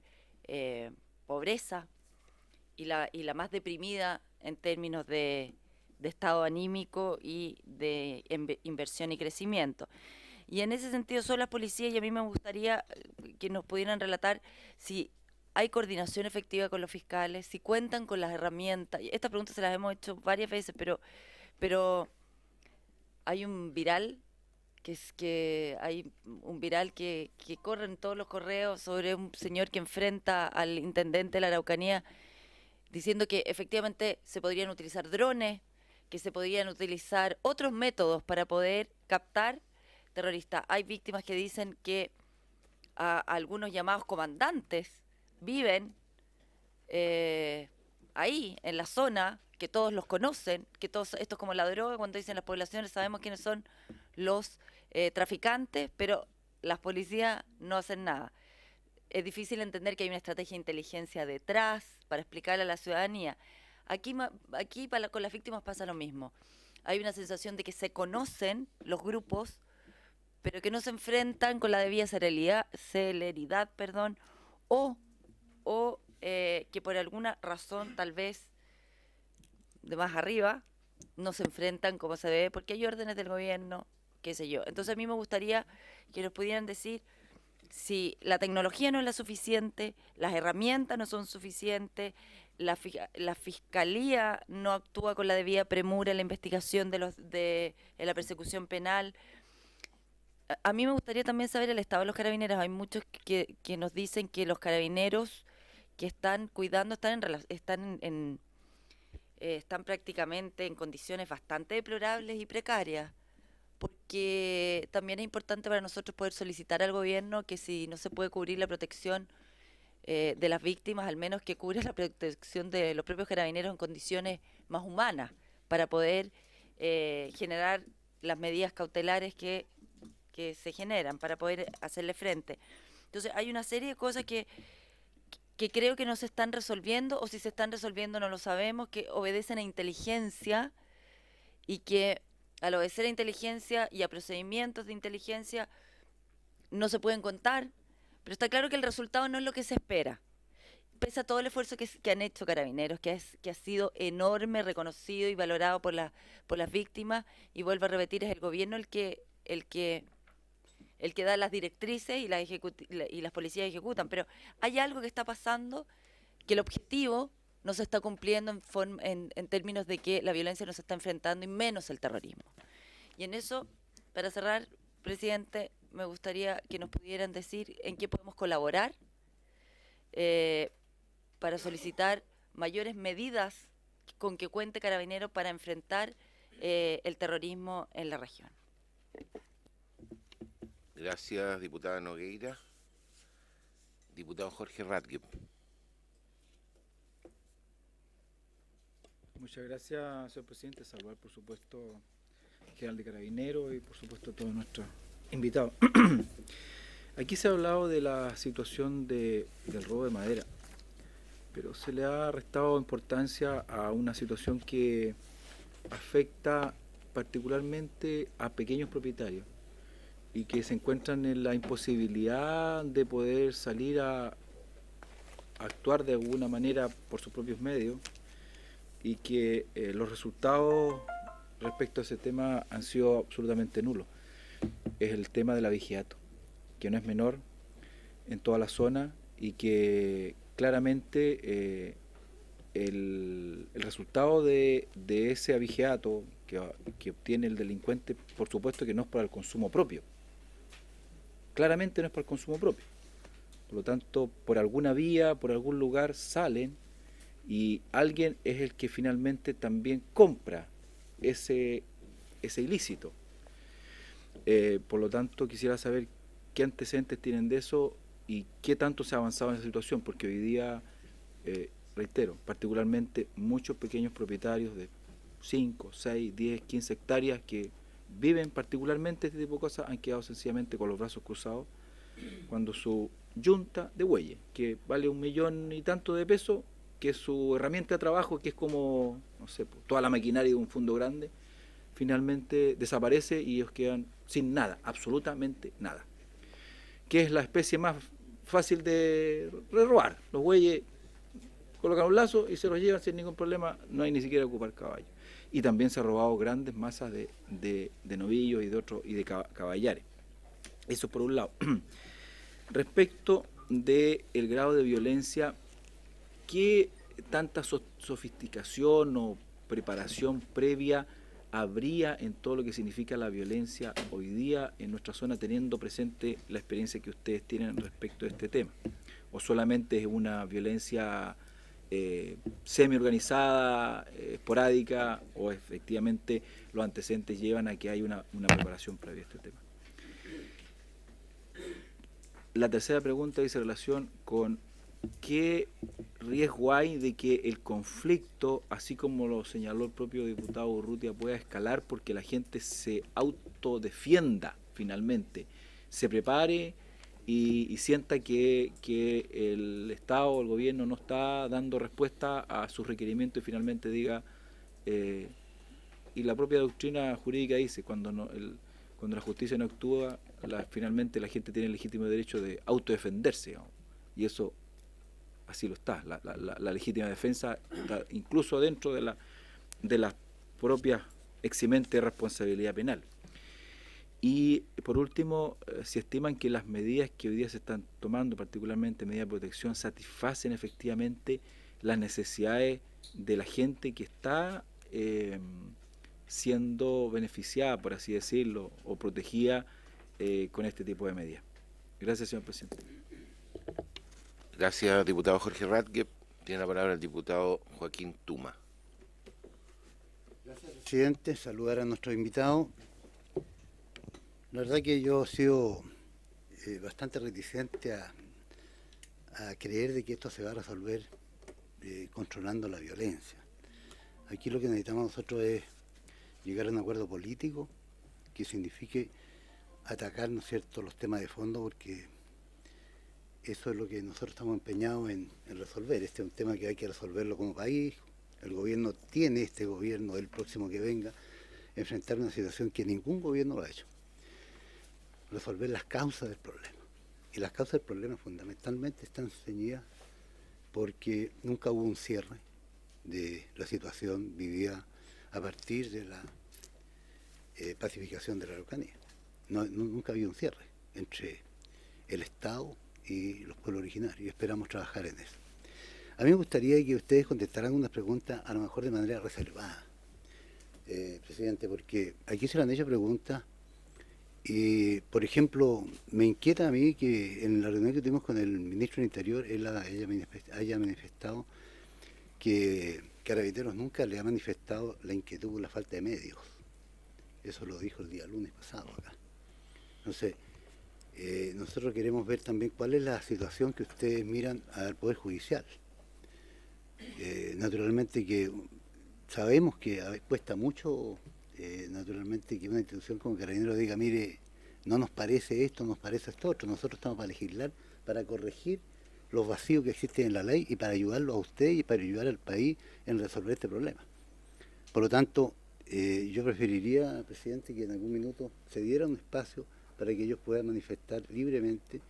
pobreza y la más deprimida en términos de estado anímico y de inversión y crecimiento. Y en ese sentido son las policías, y a mí me gustaría que nos pudieran relatar si hay coordinación efectiva con los fiscales, si cuentan con las herramientas. Estas preguntas se las hemos hecho varias veces, pero hay un viral que corre en todos los correos sobre un señor que enfrenta al intendente de la Araucanía diciendo que efectivamente se podrían utilizar drones, que se podrían utilizar otros métodos para poder captar terroristas. Hay víctimas que dicen que algunos llamados comandantes viven ahí, en la zona, que todos los conocen, que todos, esto es como la droga, cuando dicen las poblaciones sabemos quiénes son los traficantes, pero las policías no hacen nada. Es difícil entender que hay una estrategia de inteligencia detrás para explicarle a la ciudadanía. Aquí con las víctimas pasa lo mismo. Hay una sensación de que se conocen los grupos, pero que no se enfrentan con la debida celeridad, o que por alguna razón, tal vez de más arriba, no se enfrentan como se debe, porque hay órdenes del gobierno, qué sé yo. Entonces a mí me gustaría que nos pudieran decir si la tecnología no es la suficiente, las herramientas no son suficientes, la fiscalía no actúa con la debida premura en la investigación de la persecución penal. a mí me gustaría también saber el estado de los carabineros. Hay muchos que nos dicen que los carabineros que están cuidando están prácticamente en condiciones bastante deplorables y precarias, porque también es importante para nosotros poder solicitar al gobierno que si no se puede cubrir la protección de las víctimas, al menos que cubra la protección de los propios carabineros en condiciones más humanas, para poder generar las medidas cautelares que se generan, para poder hacerle frente. Entonces hay una serie de cosas que creo que no se están resolviendo, o si se están resolviendo no lo sabemos, que obedecen a inteligencia, y que al obedecer a inteligencia y a procedimientos de inteligencia no se pueden contar, pero está claro que el resultado no es lo que se espera. Pese a todo el esfuerzo que han hecho Carabineros, que ha sido enorme, reconocido y valorado por las víctimas, y vuelvo a repetir, es el gobierno el que da las directrices y las policías ejecutan, pero hay algo que está pasando, que el objetivo no se está cumpliendo en términos de que la violencia nos está enfrentando, y menos el terrorismo. Y en eso, para cerrar, presidente, me gustaría que nos pudieran decir en qué podemos colaborar para solicitar mayores medidas con que cuente Carabineros para enfrentar el terrorismo en la región. Gracias, diputada Nogueira. Diputado Jorge Ratke. Muchas gracias, señor presidente. Saludar, por supuesto, al general de Carabineros y, por supuesto, a todos nuestros invitados. Aquí se ha hablado de la situación del robo de madera, pero se le ha restado importancia a una situación que afecta particularmente a pequeños propietarios y que se encuentran en la imposibilidad de poder salir a actuar de alguna manera por sus propios medios, y que los resultados respecto a ese tema han sido absolutamente nulos. Es el tema del abigeato, que no es menor en toda la zona, y que claramente el resultado de ese abigeato que obtiene el delincuente, por supuesto que no es para el consumo propio. Claramente no es para el consumo propio. Por lo tanto, por alguna vía, por algún lugar salen, y alguien es el que finalmente también compra ese ilícito. Por lo tanto, quisiera saber qué antecedentes tienen de eso y qué tanto se ha avanzado en esa situación, porque hoy día, reitero, particularmente muchos pequeños propietarios de 5, 6, 10, 15 hectáreas que viven particularmente este tipo de cosas han quedado sencillamente con los brazos cruzados cuando su yunta de bueyes, que vale 1 millón y tanto de pesos, que es su herramienta de trabajo, que es como, no sé, toda la maquinaria de un fondo grande, finalmente desaparece y ellos quedan sin nada, absolutamente nada. Que es la especie más fácil de robar. Los bueyes colocan un lazo y se los llevan sin ningún problema, no hay ni siquiera que ocupar caballo. Y también se han robado grandes masas de novillos y de caballares. Eso por un lado. Respecto del grado de violencia, ¿qué tanta sofisticación o preparación previa habría en todo lo que significa la violencia hoy día en nuestra zona, teniendo presente la experiencia que ustedes tienen respecto a este tema? ¿O solamente es una violencia semi-organizada, esporádica, o efectivamente los antecedentes llevan a que hay una preparación previa a este tema? La tercera pregunta dice relación con qué riesgo hay de que el conflicto, así como lo señaló el propio diputado Urrutia, pueda escalar porque la gente se autodefienda finalmente, se prepare y sienta que el Estado o el gobierno no está dando respuesta a sus requerimientos, y finalmente diga, y la propia doctrina jurídica dice, cuando la justicia no actúa, finalmente la gente tiene el legítimo derecho de autodefenderse, ¿no? Y eso así lo está, la legítima defensa está incluso dentro de la propia eximente de responsabilidad penal. Y por último, si estiman que las medidas que hoy día se están tomando, particularmente medidas de protección, satisfacen efectivamente las necesidades de la gente que está siendo beneficiada, por así decirlo, o protegida con este tipo de medidas. Gracias, señor presidente. Gracias, diputado Jorge Radke. Tiene la palabra el diputado Joaquín Tuma. Gracias, presidente. Saludar a nuestros invitados. La verdad que yo he sido bastante reticente a creer de que esto se va a resolver controlando la violencia. Aquí lo que necesitamos nosotros es llegar a un acuerdo político que signifique atacar, ¿no es cierto?, los temas de fondo, porque eso es lo que nosotros estamos empeñados en resolver. Este es un tema que hay que resolverlo como país. El gobierno tiene, este gobierno, el próximo que venga, enfrentar una situación que ningún gobierno lo ha hecho. Resolver las causas del problema. Y las causas del problema fundamentalmente están ceñidas porque nunca hubo un cierre de la situación vivida a partir de la pacificación de la Araucanía. Nunca había un cierre entre el Estado y los pueblos originarios, y esperamos trabajar en eso. A mí me gustaría que ustedes contestaran unas preguntas, a lo mejor de manera reservada, presidente, porque aquí se le han hecho preguntas y, por ejemplo, me inquieta a mí que en la reunión que tuvimos con el ministro del Interior, él haya manifestado que Carabineros nunca le ha manifestado la inquietud por la falta de medios. Eso lo dijo el día lunes pasado acá. Entonces, nosotros queremos ver también cuál es la situación que ustedes miran al Poder Judicial. Naturalmente que sabemos que cuesta mucho, naturalmente, que una institución como Carabineros diga, mire, no nos parece esto, nos parece esto otro. Nosotros estamos para legislar, para corregir los vacíos que existen en la ley y para ayudarlo a usted y para ayudar al país en resolver este problema. Por lo tanto, yo preferiría, presidente, que en algún minuto se diera un espacio para que ellos puedan manifestar libremente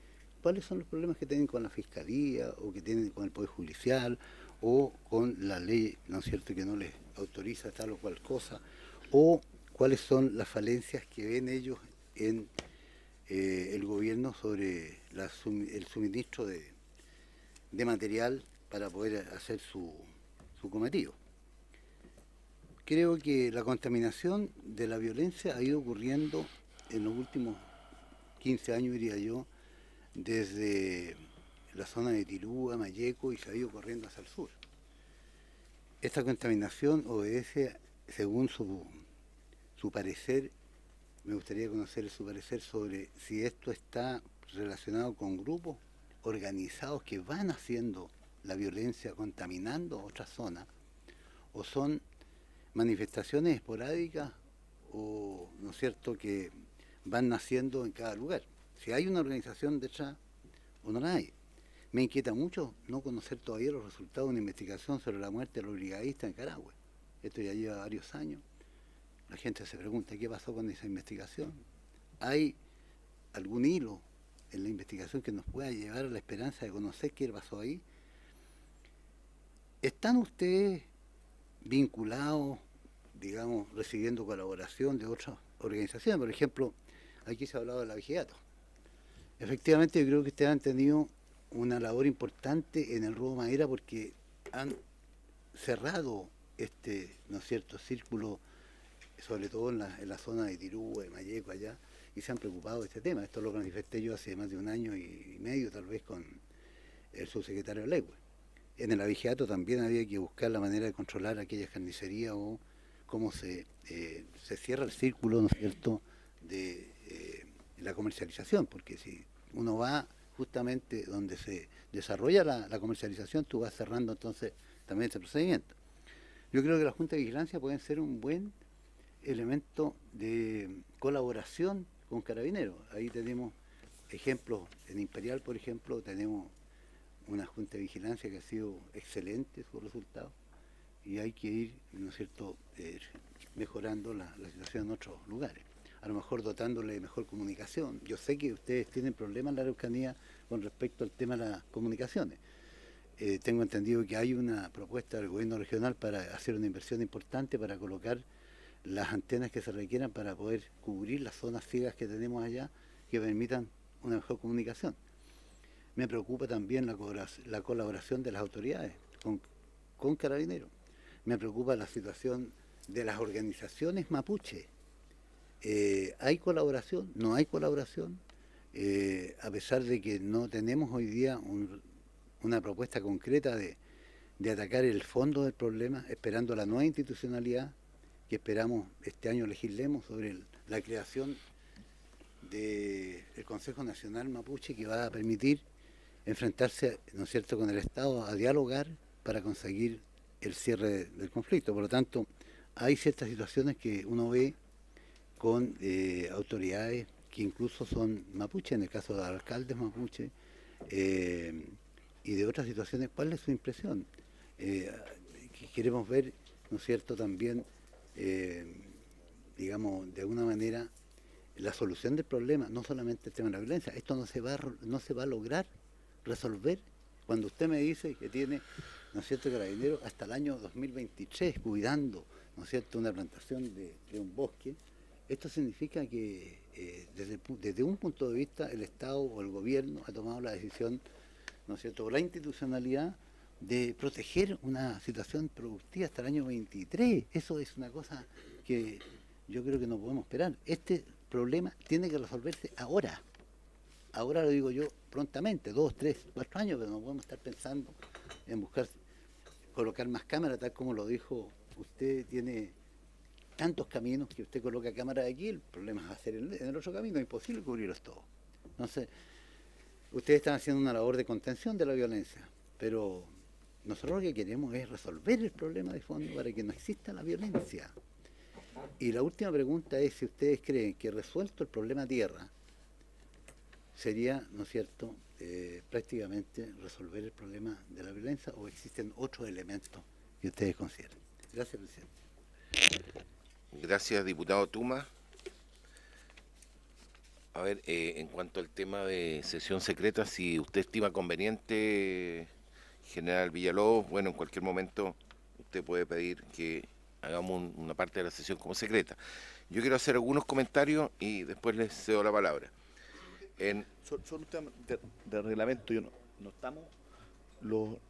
cuáles son los problemas que tienen con la Fiscalía o que tienen con el Poder Judicial o con la ley, ¿no es cierto?, que no les autoriza tal o cual cosa, o cuáles son las falencias que ven ellos en el gobierno sobre el suministro de material para poder hacer su cometido. Creo que la contaminación de la violencia ha ido ocurriendo en los últimos 15 años, diría yo, desde la zona de Tirúa, Mayeco, y se ha ido corriendo hacia el sur. Esta contaminación obedece, según su parecer, me gustaría conocer su parecer sobre si esto está relacionado con grupos organizados que van haciendo la violencia, contaminando otras zonas, o son manifestaciones esporádicas o, ¿no es cierto?, que van naciendo en cada lugar. Si hay una organización detrás o no la hay. Me inquieta mucho no conocer todavía los resultados de una investigación sobre la muerte de los brigadistas en Carahue. Esto ya lleva varios años. La gente se pregunta qué pasó con esa investigación. ¿Hay algún hilo en la investigación que nos pueda llevar a la esperanza de conocer qué pasó ahí? ¿Están ustedes vinculados, digamos, recibiendo colaboración de otras organizaciones? Por ejemplo, aquí se ha hablado de la Vigiato. Efectivamente, yo creo que ustedes han tenido una labor importante en el robo de madera porque han cerrado este, ¿no es cierto?, círculo, sobre todo en la zona de Tirúa, de Mayeco, allá, y se han preocupado de este tema. Esto lo manifesté yo hace más de un año y medio, tal vez, con el subsecretario Legue. En el avigiato también había que buscar la manera de controlar aquellas carnicerías o cómo se cierra el círculo, ¿no es cierto?, de la comercialización, porque si uno va justamente donde se desarrolla la comercialización, tú vas cerrando entonces también ese procedimiento. Yo creo que la Junta de Vigilancia puede ser un buen elemento de colaboración con Carabineros. Ahí tenemos ejemplos, en Imperial, por ejemplo, tenemos una Junta de Vigilancia que ha sido excelente sus resultados y hay que ir, ¿no es cierto?, mejorando la situación en otros lugares. A lo mejor dotándole de mejor comunicación. Yo sé que ustedes tienen problemas en la Araucanía con respecto al tema de las comunicaciones. Tengo entendido que hay una propuesta del gobierno regional para hacer una inversión importante para colocar las antenas que se requieran para poder cubrir las zonas ciegas que tenemos allá que permitan una mejor comunicación. Me preocupa también la colaboración de las autoridades con Carabineros. Me preocupa la situación de las organizaciones mapuche ¿Hay colaboración? ¿No hay colaboración? A pesar de que no tenemos hoy día una propuesta concreta de atacar el fondo del problema, esperando la nueva institucionalidad que esperamos este año legislemos sobre la creación del Consejo Nacional Mapuche, que va a permitir enfrentarse, ¿no es cierto?, con el Estado a dialogar para conseguir el cierre del conflicto. Por lo tanto, hay ciertas situaciones que uno ve con autoridades que incluso son mapuche, en el caso de alcaldes mapuche, y de otras situaciones. ¿Cuál es su impresión? Queremos ver, ¿no es cierto?, también, digamos, de alguna manera, la solución del problema, no solamente el tema de la violencia. Esto no se va a lograr resolver cuando usted me dice que tiene, ¿no es cierto?, Carabineros hasta el año 2023 cuidando, ¿no es cierto?, una plantación de un bosque. Esto significa que desde un punto de vista el Estado o el gobierno ha tomado la decisión, ¿no es cierto?, o la institucionalidad de proteger una situación productiva hasta el año 23. Eso es una cosa que yo creo que no podemos esperar. Este problema tiene que resolverse ahora. Ahora lo digo yo prontamente, 2, 3, 4 años, pero no podemos estar pensando en buscar colocar más cámaras, tal como lo dijo usted. Tiene tantos caminos que usted coloca cámaras aquí, el problema es hacer en el otro camino, es imposible cubrirlos todos. Entonces, ustedes están haciendo una labor de contención de la violencia, pero nosotros lo que queremos es resolver el problema de fondo para que no exista la violencia. Y la última pregunta es si ustedes creen que resuelto el problema tierra, sería, ¿no es cierto?, prácticamente resolver el problema de la violencia, o existen otros elementos que ustedes consideran. Gracias, presidente. Gracias, diputado Tuma. A ver, en cuanto al tema de sesión secreta, si usted estima conveniente, general Villalobos, bueno, en cualquier momento usted puede pedir que hagamos una parte de la sesión como secreta. Yo quiero hacer algunos comentarios y después les cedo la palabra. Son un tema de reglamento. Yo no estamos,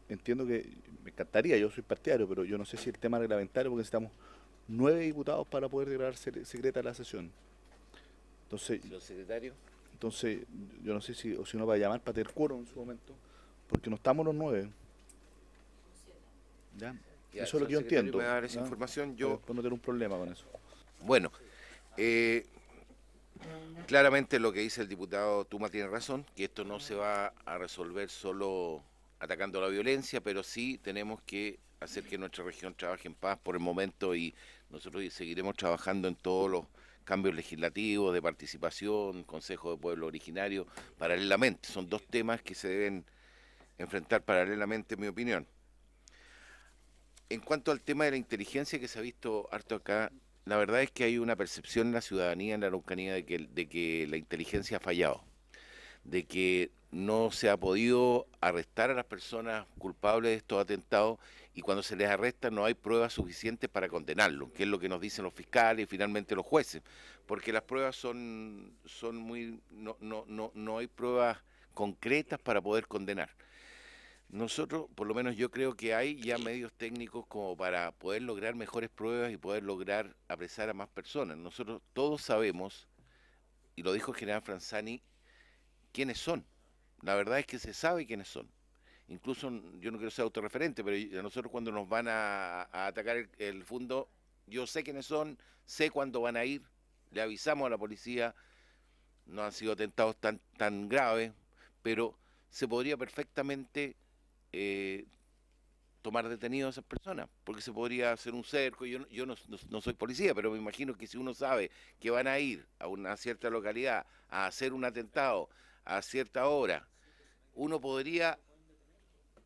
entiendo que me encantaría, yo soy partidario, pero yo no sé si el tema reglamentario, porque necesitamos 9 diputados para poder declarar secreta la sesión. Entonces, ¿Señor secretario? Entonces, yo no sé si uno va a llamar para tener quórum en su momento, porque no estamos los 9. ¿Ya? Ya, eso es lo que yo entiendo. ¿Me va a dar esa información? Yo no tener un problema con eso. Bueno, claramente lo que dice el diputado Tuma tiene razón, que esto no se va a resolver solo atacando la violencia, pero sí tenemos que hacer que nuestra región trabaje en paz por el momento, y nosotros seguiremos trabajando en todos los cambios legislativos de participación, Consejo de Pueblo Originario, paralelamente. Son dos temas que se deben enfrentar paralelamente, en mi opinión. En cuanto al tema de la inteligencia, que se ha visto harto acá, la verdad es que hay una percepción en la ciudadanía, en la Araucanía, de que la inteligencia ha fallado, de que no se ha podido arrestar a las personas culpables de estos atentados, y cuando se les arresta no hay pruebas suficientes para condenarlos, que es lo que nos dicen los fiscales y finalmente los jueces, porque las pruebas son muy... no hay pruebas concretas para poder condenar. Nosotros, por lo menos yo creo que hay ya medios técnicos como para poder lograr mejores pruebas y poder lograr apresar a más personas. Nosotros todos sabemos, y lo dijo el general Franzani, quiénes son. La verdad es que se sabe quiénes son. Incluso, yo no quiero ser autorreferente, pero a nosotros cuando nos van a atacar el fondo, yo sé quiénes son, sé cuándo van a ir, le avisamos a la policía. No han sido atentados tan graves, pero se podría perfectamente tomar detenidos a esas personas, porque se podría hacer un cerco. Yo no soy policía, pero me imagino que si uno sabe que van a ir a una cierta localidad a hacer un atentado a cierta hora, uno podría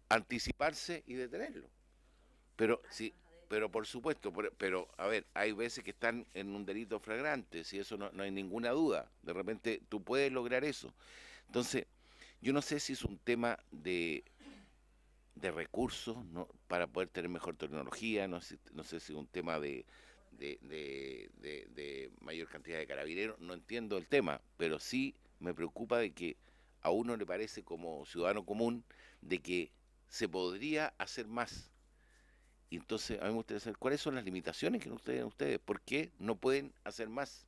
anticiparse y detenerlo. Pero sí, pero por supuesto, pero a ver, hay veces que están en un delito flagrante, si eso no hay ninguna duda. De repente tú puedes lograr eso. Entonces, yo no sé si es un tema de recursos, ¿no?, para poder tener mejor tecnología, no sé si es un tema de mayor cantidad de carabineros, no entiendo el tema, pero sí me preocupa de que a uno le parece, como ciudadano común, de que se podría hacer más. Y entonces a mí me gustaría saber cuáles son las limitaciones que tienen ustedes, ¿por qué no pueden hacer más?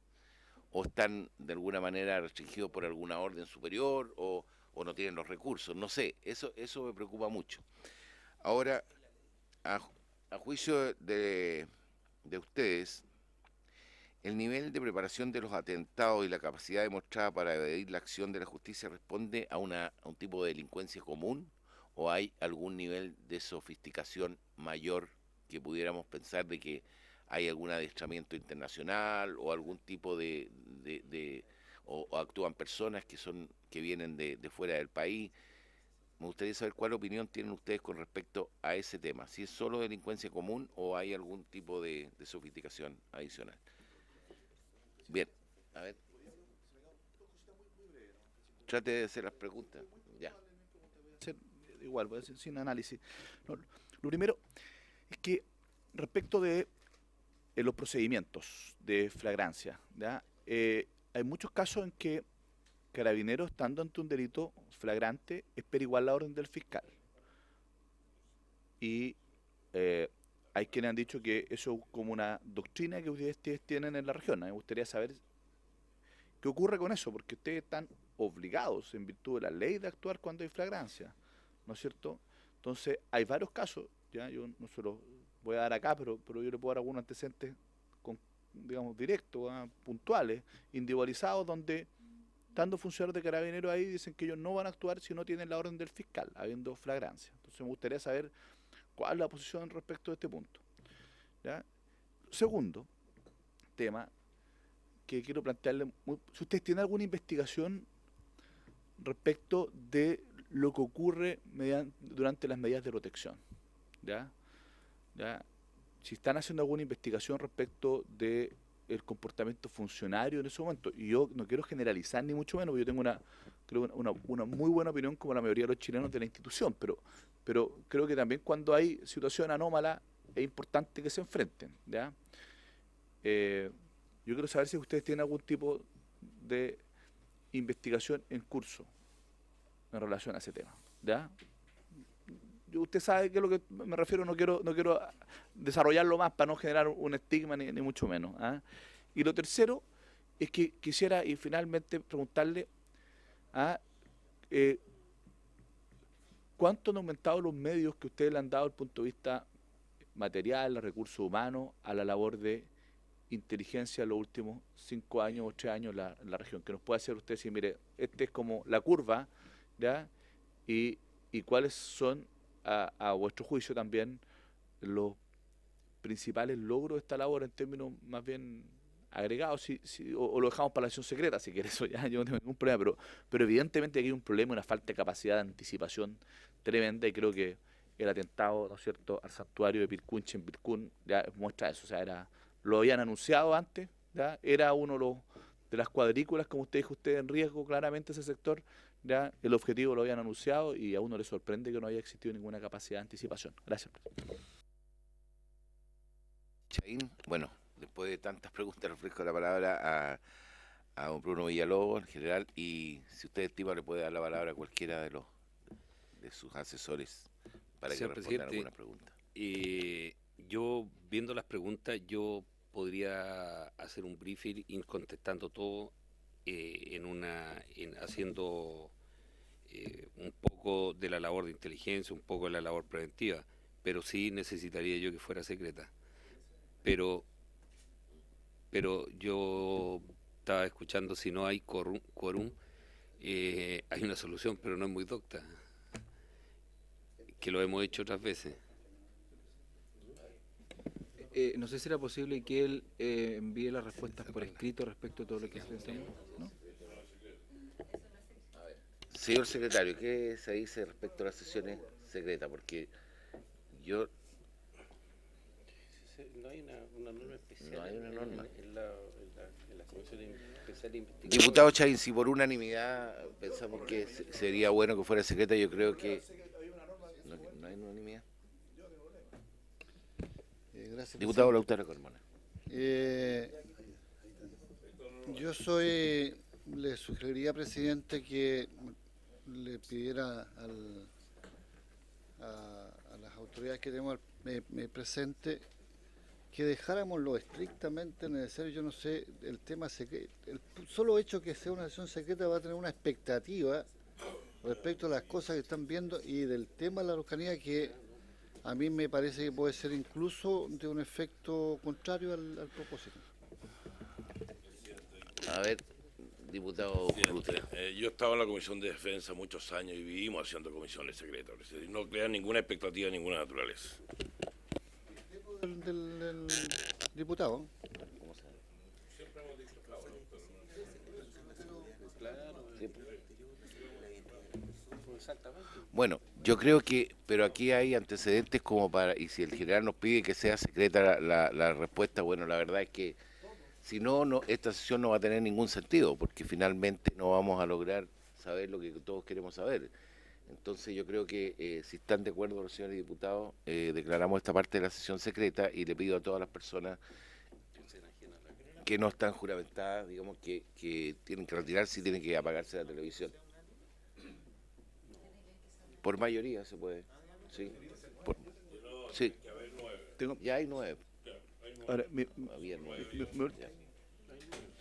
o están de alguna manera restringidos por alguna orden superior o no tienen los recursos, no sé, eso me preocupa mucho. Ahora, a juicio de ustedes, ¿el nivel de preparación de los atentados y la capacidad demostrada para evadir la acción de la justicia responde a un tipo de delincuencia común o hay algún nivel de sofisticación mayor que pudiéramos pensar de que hay algún adiestramiento internacional o algún tipo o actúan personas que vienen de fuera del país? Me gustaría saber cuál opinión tienen ustedes con respecto a ese tema, si es solo delincuencia común o hay algún tipo de sofisticación adicional. Bien, a ver. Trate de hacer las preguntas. Ya. Igual, voy a decir sin análisis. No, lo primero es que respecto de los procedimientos de flagrancia, ¿ya? Hay muchos casos en que Carabineros, estando ante un delito flagrante, espera igual la orden del fiscal. Y hay quienes han dicho que eso es como una doctrina que ustedes tienen en la región. Me gustaría saber qué ocurre con eso, porque ustedes están obligados en virtud de la ley de actuar cuando hay flagrancia, ¿no es cierto? Entonces, hay varios casos, ya yo no se los voy a dar acá, pero yo le puedo dar algunos antecedentes, digamos, directos, puntuales, individualizados, donde estando funcionarios de Carabineros ahí dicen que ellos no van a actuar si no tienen la orden del fiscal, habiendo flagrancia. Entonces, me gustaría saber cuál es la posición respecto de este punto, ¿ya? Segundo tema que quiero plantearle, si ustedes tienen alguna investigación respecto de lo que ocurre durante las medidas de protección, ¿ya? Si están haciendo alguna investigación respecto de el comportamiento funcionario en ese momento, y yo no quiero generalizar ni mucho menos, porque yo tengo una muy buena opinión como la mayoría de los chilenos de la institución, pero creo que también cuando hay situación anómala es importante que se enfrenten, ¿ya? Yo quiero saber si ustedes tienen algún tipo de investigación en curso en relación a ese tema, ¿ya? Usted sabe que es lo que me refiero, no quiero desarrollarlo más para no generar un estigma ni mucho menos, ¿ah? Y lo tercero es que quisiera y finalmente preguntarle ¿cuánto han aumentado los medios que ustedes le han dado desde el punto de vista material, recursos humanos, a la labor de inteligencia en los últimos 5 años o 3 años en la región? Que nos puede hacer usted decir, mire, este es como la curva, ¿ya? Y cuáles son, a vuestro juicio también, los principales logros de esta labor en términos más bien agregados, o lo dejamos para la acción secreta, si quieres, eso ya, yo no tengo ningún problema, pero evidentemente aquí hay un problema, una falta de capacidad de anticipación tremenda, y creo que el atentado, ¿no es cierto?, al santuario de Pircunche en Pircún ya muestra eso. O sea, lo habían anunciado antes, ¿ya? Era uno de las cuadrículas, como usted dijo, en riesgo claramente ese sector, ¿ya? El objetivo lo habían anunciado y a uno le sorprende que no haya existido ninguna capacidad de anticipación. Gracias. Chaín, bueno, después de tantas preguntas le ofrezco la palabra a don Bruno Villalobos en general, y si usted estima le puede dar la palabra a cualquiera de sus asesores para que respondan alguna pregunta. Yo, viendo las preguntas, yo podría hacer un briefing ir contestando todo haciendo un poco de la labor de inteligencia, un poco de la labor preventiva, pero sí necesitaría yo que fuera secreta. Pero yo estaba escuchando, si no hay quórum, hay una solución, pero no es muy docta, que lo hemos hecho otras veces. No sé si era posible que él envíe las respuestas por escrito respecto a todo lo que pensamos, ¿no? Señor secretario, ¿qué se dice respecto a las sesiones secretas? Porque yo... No hay una norma especial. No hay una norma. En la Comisión Especial de Investigación. Diputado Chaín, si por unanimidad pensamos que sería bueno que fuera secreta, yo creo que... No hay unanimidad. Gracias, Diputado Lautaro Carmona. Le sugeriría, presidente, que le pidiera a las autoridades que tenemos presentes que dejáramos lo estrictamente necesario. Yo no sé, el tema secreto, el solo hecho que sea una sesión secreta va a tener una expectativa respecto a las cosas que están viendo y del tema de la Araucanía que a mí me parece que puede ser incluso de un efecto contrario al propósito. A ver, diputado Rutte. Yo estaba en la Comisión de Defensa muchos años y vivimos haciendo comisiones secretas. Presidente. No crean ninguna expectativa de ninguna naturaleza. Del diputado. Bueno, yo creo que, pero aquí hay antecedentes como para, y si el general nos pide que sea secreta la respuesta, bueno, la verdad es que si no, esta sesión no va a tener ningún sentido, porque finalmente no vamos a lograr saber lo que todos queremos saber. Entonces yo creo que si están de acuerdo los señores diputados, declaramos esta parte de la sesión secreta y le pido a todas las personas que no están juramentadas, digamos, que tienen que retirarse y tienen que apagarse la televisión. Por mayoría se puede, sí. Sí. Ya hay 9. Ahora, Había 9. Ya.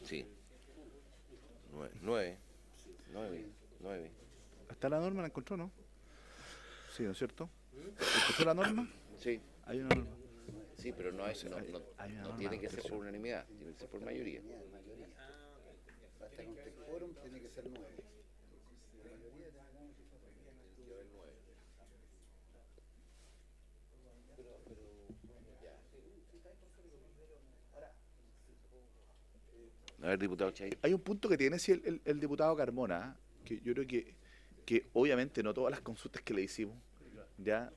Sí. 9. ¿Hasta la norma la encontró, no? Sí, ¿no es cierto? ¿Encontró la norma? Sí. Hay una norma. Sí, pero no tiene que ser por unanimidad, tiene que ser por mayoría. Basta con el quórum, tiene que ser 9. A ver, diputado Chay. Hay un punto que tiene sí, el diputado Carmona, que yo creo que obviamente no todas las consultas que le hicimos ya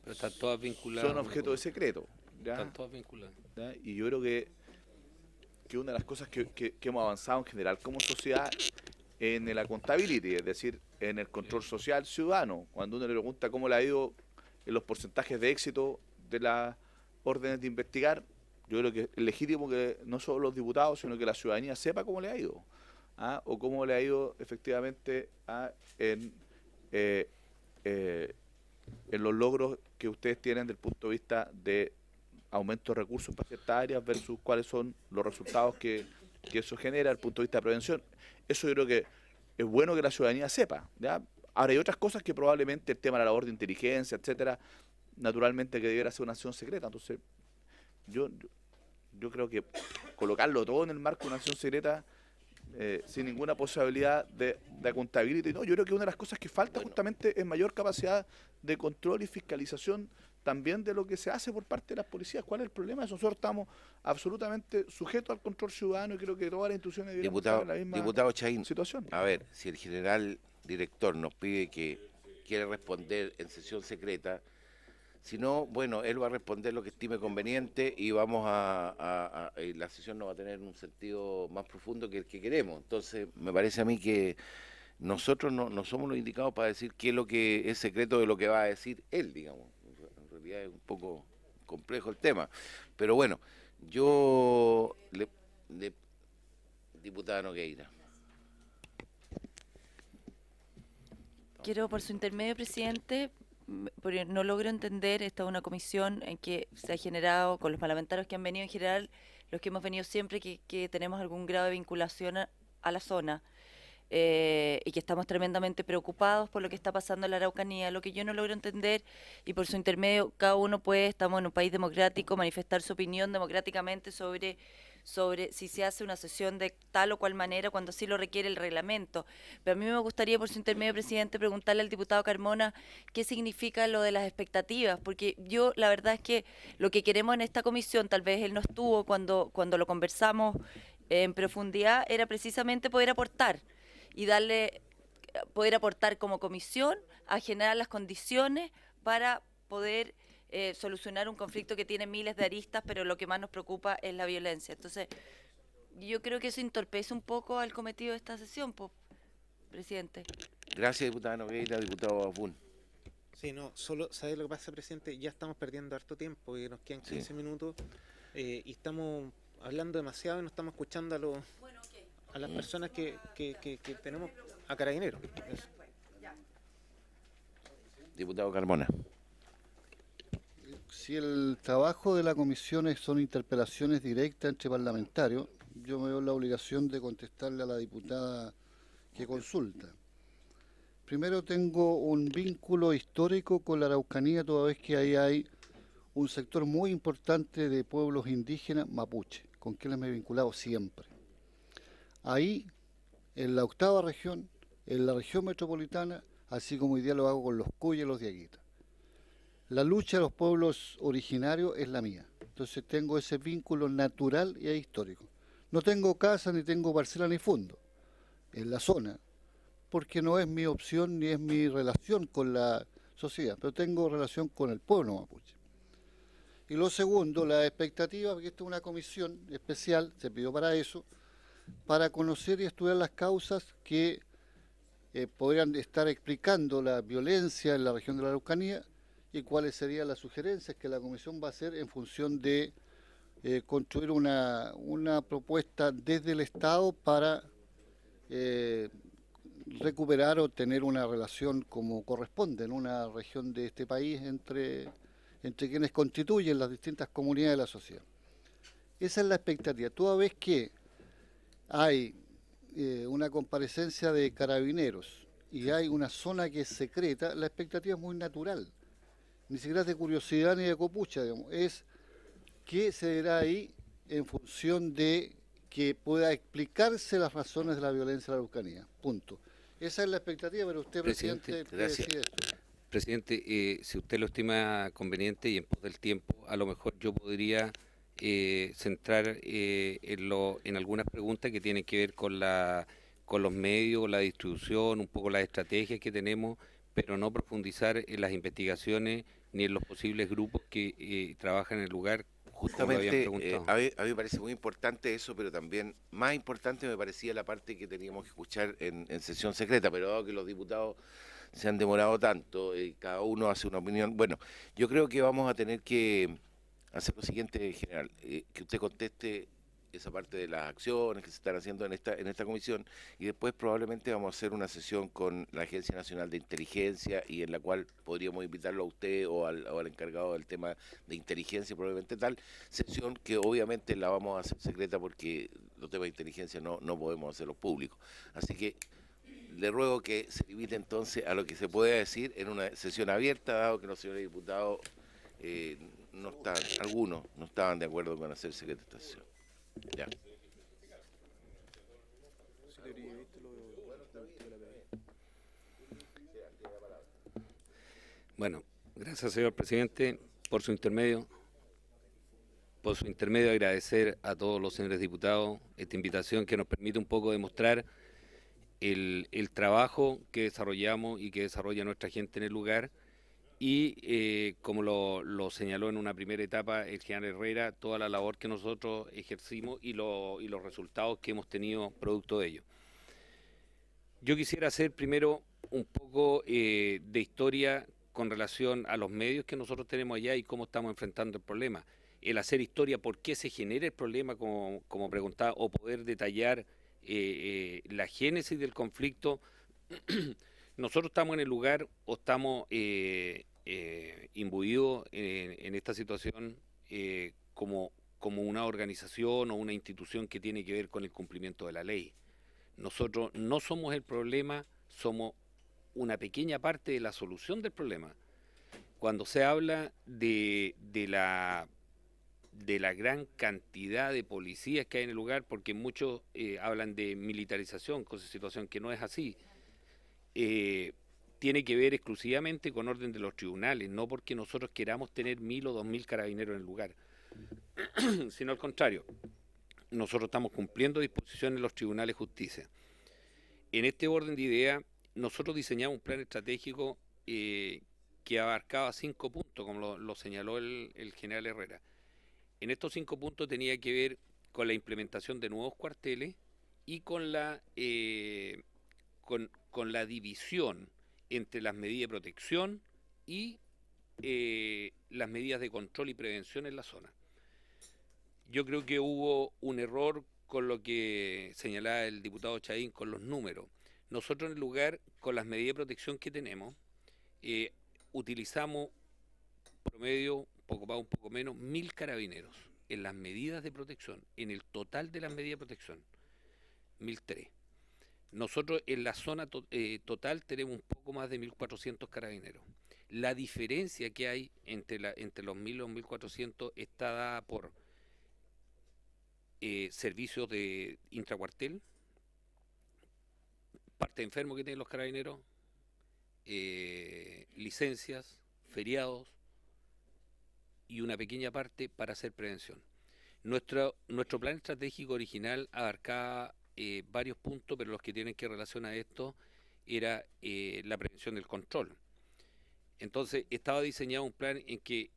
Pero están todas vinculadas. son objeto de secreto. ¿ya? Están todas vinculadas. ¿ya? Y yo creo que una de las cosas que hemos avanzado en general como sociedad en el accountability, es decir, en el control social ciudadano, cuando uno le pregunta cómo le ha ido en los porcentajes de éxito de las órdenes de investigar, yo creo que es legítimo que no solo los diputados, sino que la ciudadanía sepa cómo le ha ido, o cómo le ha ido efectivamente en los logros que ustedes tienen desde el punto de vista de aumento de recursos para ciertas áreas versus cuáles son los resultados que eso genera desde el punto de vista de prevención. Eso yo creo que es bueno que la ciudadanía sepa. ¿ya? Ahora hay otras cosas que probablemente el tema de la labor de inteligencia, etcétera, naturalmente que debiera ser una acción secreta. Entonces, yo creo que colocarlo todo en el marco de una acción secreta sin ninguna posibilidad de accountability, no, yo creo que una de las cosas que falta justamente es mayor capacidad de control y fiscalización también de lo que se hace por parte de las policías. ¿Cuál es el problema? Nosotros estamos absolutamente sujetos al control ciudadano y creo que todas las instituciones deberían estar en la misma Diputado Chaín, situación. A ver, si el general director nos pide que quiere responder en sesión secreta, si no, bueno, él va a responder lo que estime conveniente y vamos y la sesión no va a tener un sentido más profundo que el que queremos. Entonces, me parece a mí que nosotros no somos los indicados para decir qué es lo que es secreto de lo que va a decir él, digamos. En realidad es un poco complejo el tema. Pero bueno, diputada Nogueira. Quiero, por su intermedio, presidente, porque no logro entender, esta es una comisión en que se ha generado, con los parlamentarios que han venido en general, los que hemos venido siempre, que tenemos algún grado de vinculación a la zona, y que estamos tremendamente preocupados por lo que está pasando en la Araucanía. Lo que yo no logro entender, y por su intermedio, cada uno puede, estamos en un país democrático, manifestar su opinión democráticamente sobre si se hace una sesión de tal o cual manera cuando así lo requiere el reglamento. Pero a mí me gustaría, por su intermedio, presidente, preguntarle al diputado Carmona qué significa lo de las expectativas, porque yo la verdad es que lo que queremos en esta comisión, tal vez él no estuvo cuando lo conversamos en profundidad, era precisamente poder aportar y poder aportar como comisión a generar las condiciones para poder solucionar un conflicto que tiene miles de aristas, pero lo que más nos preocupa es la violencia. Entonces, yo creo que eso entorpece un poco al cometido de esta sesión, presidente. Gracias, diputada Nogueira. Diputado Abun. Sí, no, solo, ¿sabes lo que pasa, presidente? Ya estamos perdiendo harto tiempo, y nos quedan 15 minutos, y estamos hablando demasiado y no estamos escuchando a las personas que tenemos a Carabineros. Diputado Carmona. si el trabajo de la comisión son interpelaciones directas entre parlamentarios, yo me veo la obligación de contestarle a la diputada que consulta. Primero, tengo un vínculo histórico con la Araucanía, toda vez que ahí hay un sector muy importante de pueblos indígenas mapuche, con quienes me he vinculado siempre. Ahí, en la 8ª región, en la región metropolitana, así como hoy día lo hago con los cuyes y los diaguitas. La lucha de los pueblos originarios es la mía, entonces tengo ese vínculo natural y histórico. No tengo casa, ni tengo parcela, ni fondo en la zona, porque no es mi opción ni es mi relación con la sociedad, pero tengo relación con el pueblo mapuche. Y lo segundo, la expectativa, porque esta es una comisión especial, se pidió para eso, para conocer y estudiar las causas que podrían estar explicando la violencia en la región de la Araucanía y cuáles serían las sugerencias que la comisión va a hacer en función de construir una propuesta desde el Estado para recuperar o tener una relación como corresponde en una región de este país entre quienes constituyen las distintas comunidades de la sociedad. Esa es la expectativa. Toda vez que hay una comparecencia de carabineros y hay una zona que es secreta, la expectativa es muy natural. Ni siquiera es de curiosidad ni de copucha, digamos. Es qué se verá ahí en función de que pueda explicarse las razones de la violencia de la Araucanía. Punto. Esa es la expectativa, pero usted, presidente, puede decir esto. Presidente, si usted lo estima conveniente y en pos del tiempo, a lo mejor yo podría centrar en algunas preguntas que tienen que ver con los medios, la distribución, un poco las estrategias que tenemos, pero no profundizar en las investigaciones ni en los posibles grupos que trabajan en el lugar. Justamente, a mí me parece muy importante eso, pero también más importante me parecía la parte que teníamos que escuchar en sesión secreta, pero dado que los diputados se han demorado tanto, cada uno hace una opinión. Bueno, yo creo que vamos a tener que hacer lo siguiente, general, que usted conteste esa parte de las acciones que se están haciendo en esta comisión, y después probablemente vamos a hacer una sesión con la Agencia Nacional de Inteligencia, y en la cual podríamos invitarlo a usted o al encargado del tema de inteligencia, probablemente tal sesión que obviamente la vamos a hacer secreta porque los temas de inteligencia no podemos hacerlos públicos. Así que le ruego que se limite entonces a lo que se pueda decir en una sesión abierta, dado que los señores diputados algunos no estaban de acuerdo con hacer secreta esta sesión. Ya. Bueno, gracias, señor presidente, por su intermedio. Agradecer a todos los señores diputados esta invitación que nos permite un poco demostrar el trabajo que desarrollamos y que desarrolla nuestra gente en el lugar. Y como lo señaló en una primera etapa el general Herrera, toda la labor que nosotros ejercimos y los resultados que hemos tenido producto de ello. Yo quisiera hacer primero un poco de historia con relación a los medios que nosotros tenemos allá y cómo estamos enfrentando el problema. El hacer historia, por qué se genera el problema, como preguntaba, o poder detallar la génesis del conflicto. Nosotros estamos en el lugar o estamos imbuidos en esta situación como una organización o una institución que tiene que ver con el cumplimiento de la ley. Nosotros no somos el problema, somos una pequeña parte de la solución del problema. Cuando se habla de la gran cantidad de policías que hay en el lugar, porque muchos hablan de militarización, cosa situación que no es así. Tiene que ver exclusivamente con orden de los tribunales, no porque nosotros queramos tener 1000 o 2000 carabineros en el lugar, sino al contrario, nosotros estamos cumpliendo disposiciones en los tribunales de justicia. En este orden de ideas, nosotros diseñamos un plan estratégico que abarcaba 5 puntos, como lo señaló el general Herrera. En estos 5 puntos tenía que ver con la implementación de nuevos cuarteles y con la división entre las medidas de protección y las medidas de control y prevención en la zona. Yo creo que hubo un error con lo que señalaba el diputado Chaín con los números. Nosotros en el lugar, con las medidas de protección que tenemos, utilizamos promedio poco más, un poco menos, 1000 carabineros en las medidas de protección, en el total de las medidas de protección, 1003. Nosotros en la zona total tenemos un poco más de 1400 carabineros. La diferencia que hay entre los 1000 y los 1400 está dada por servicios de intracuartel, parte de enfermo que tienen los carabineros, licencias, feriados y una pequeña parte para hacer prevención. Nuestro plan estratégico original abarcaba varios puntos, pero los que tienen que relacionar a esto era la prevención del control. Entonces estaba diseñado un plan en que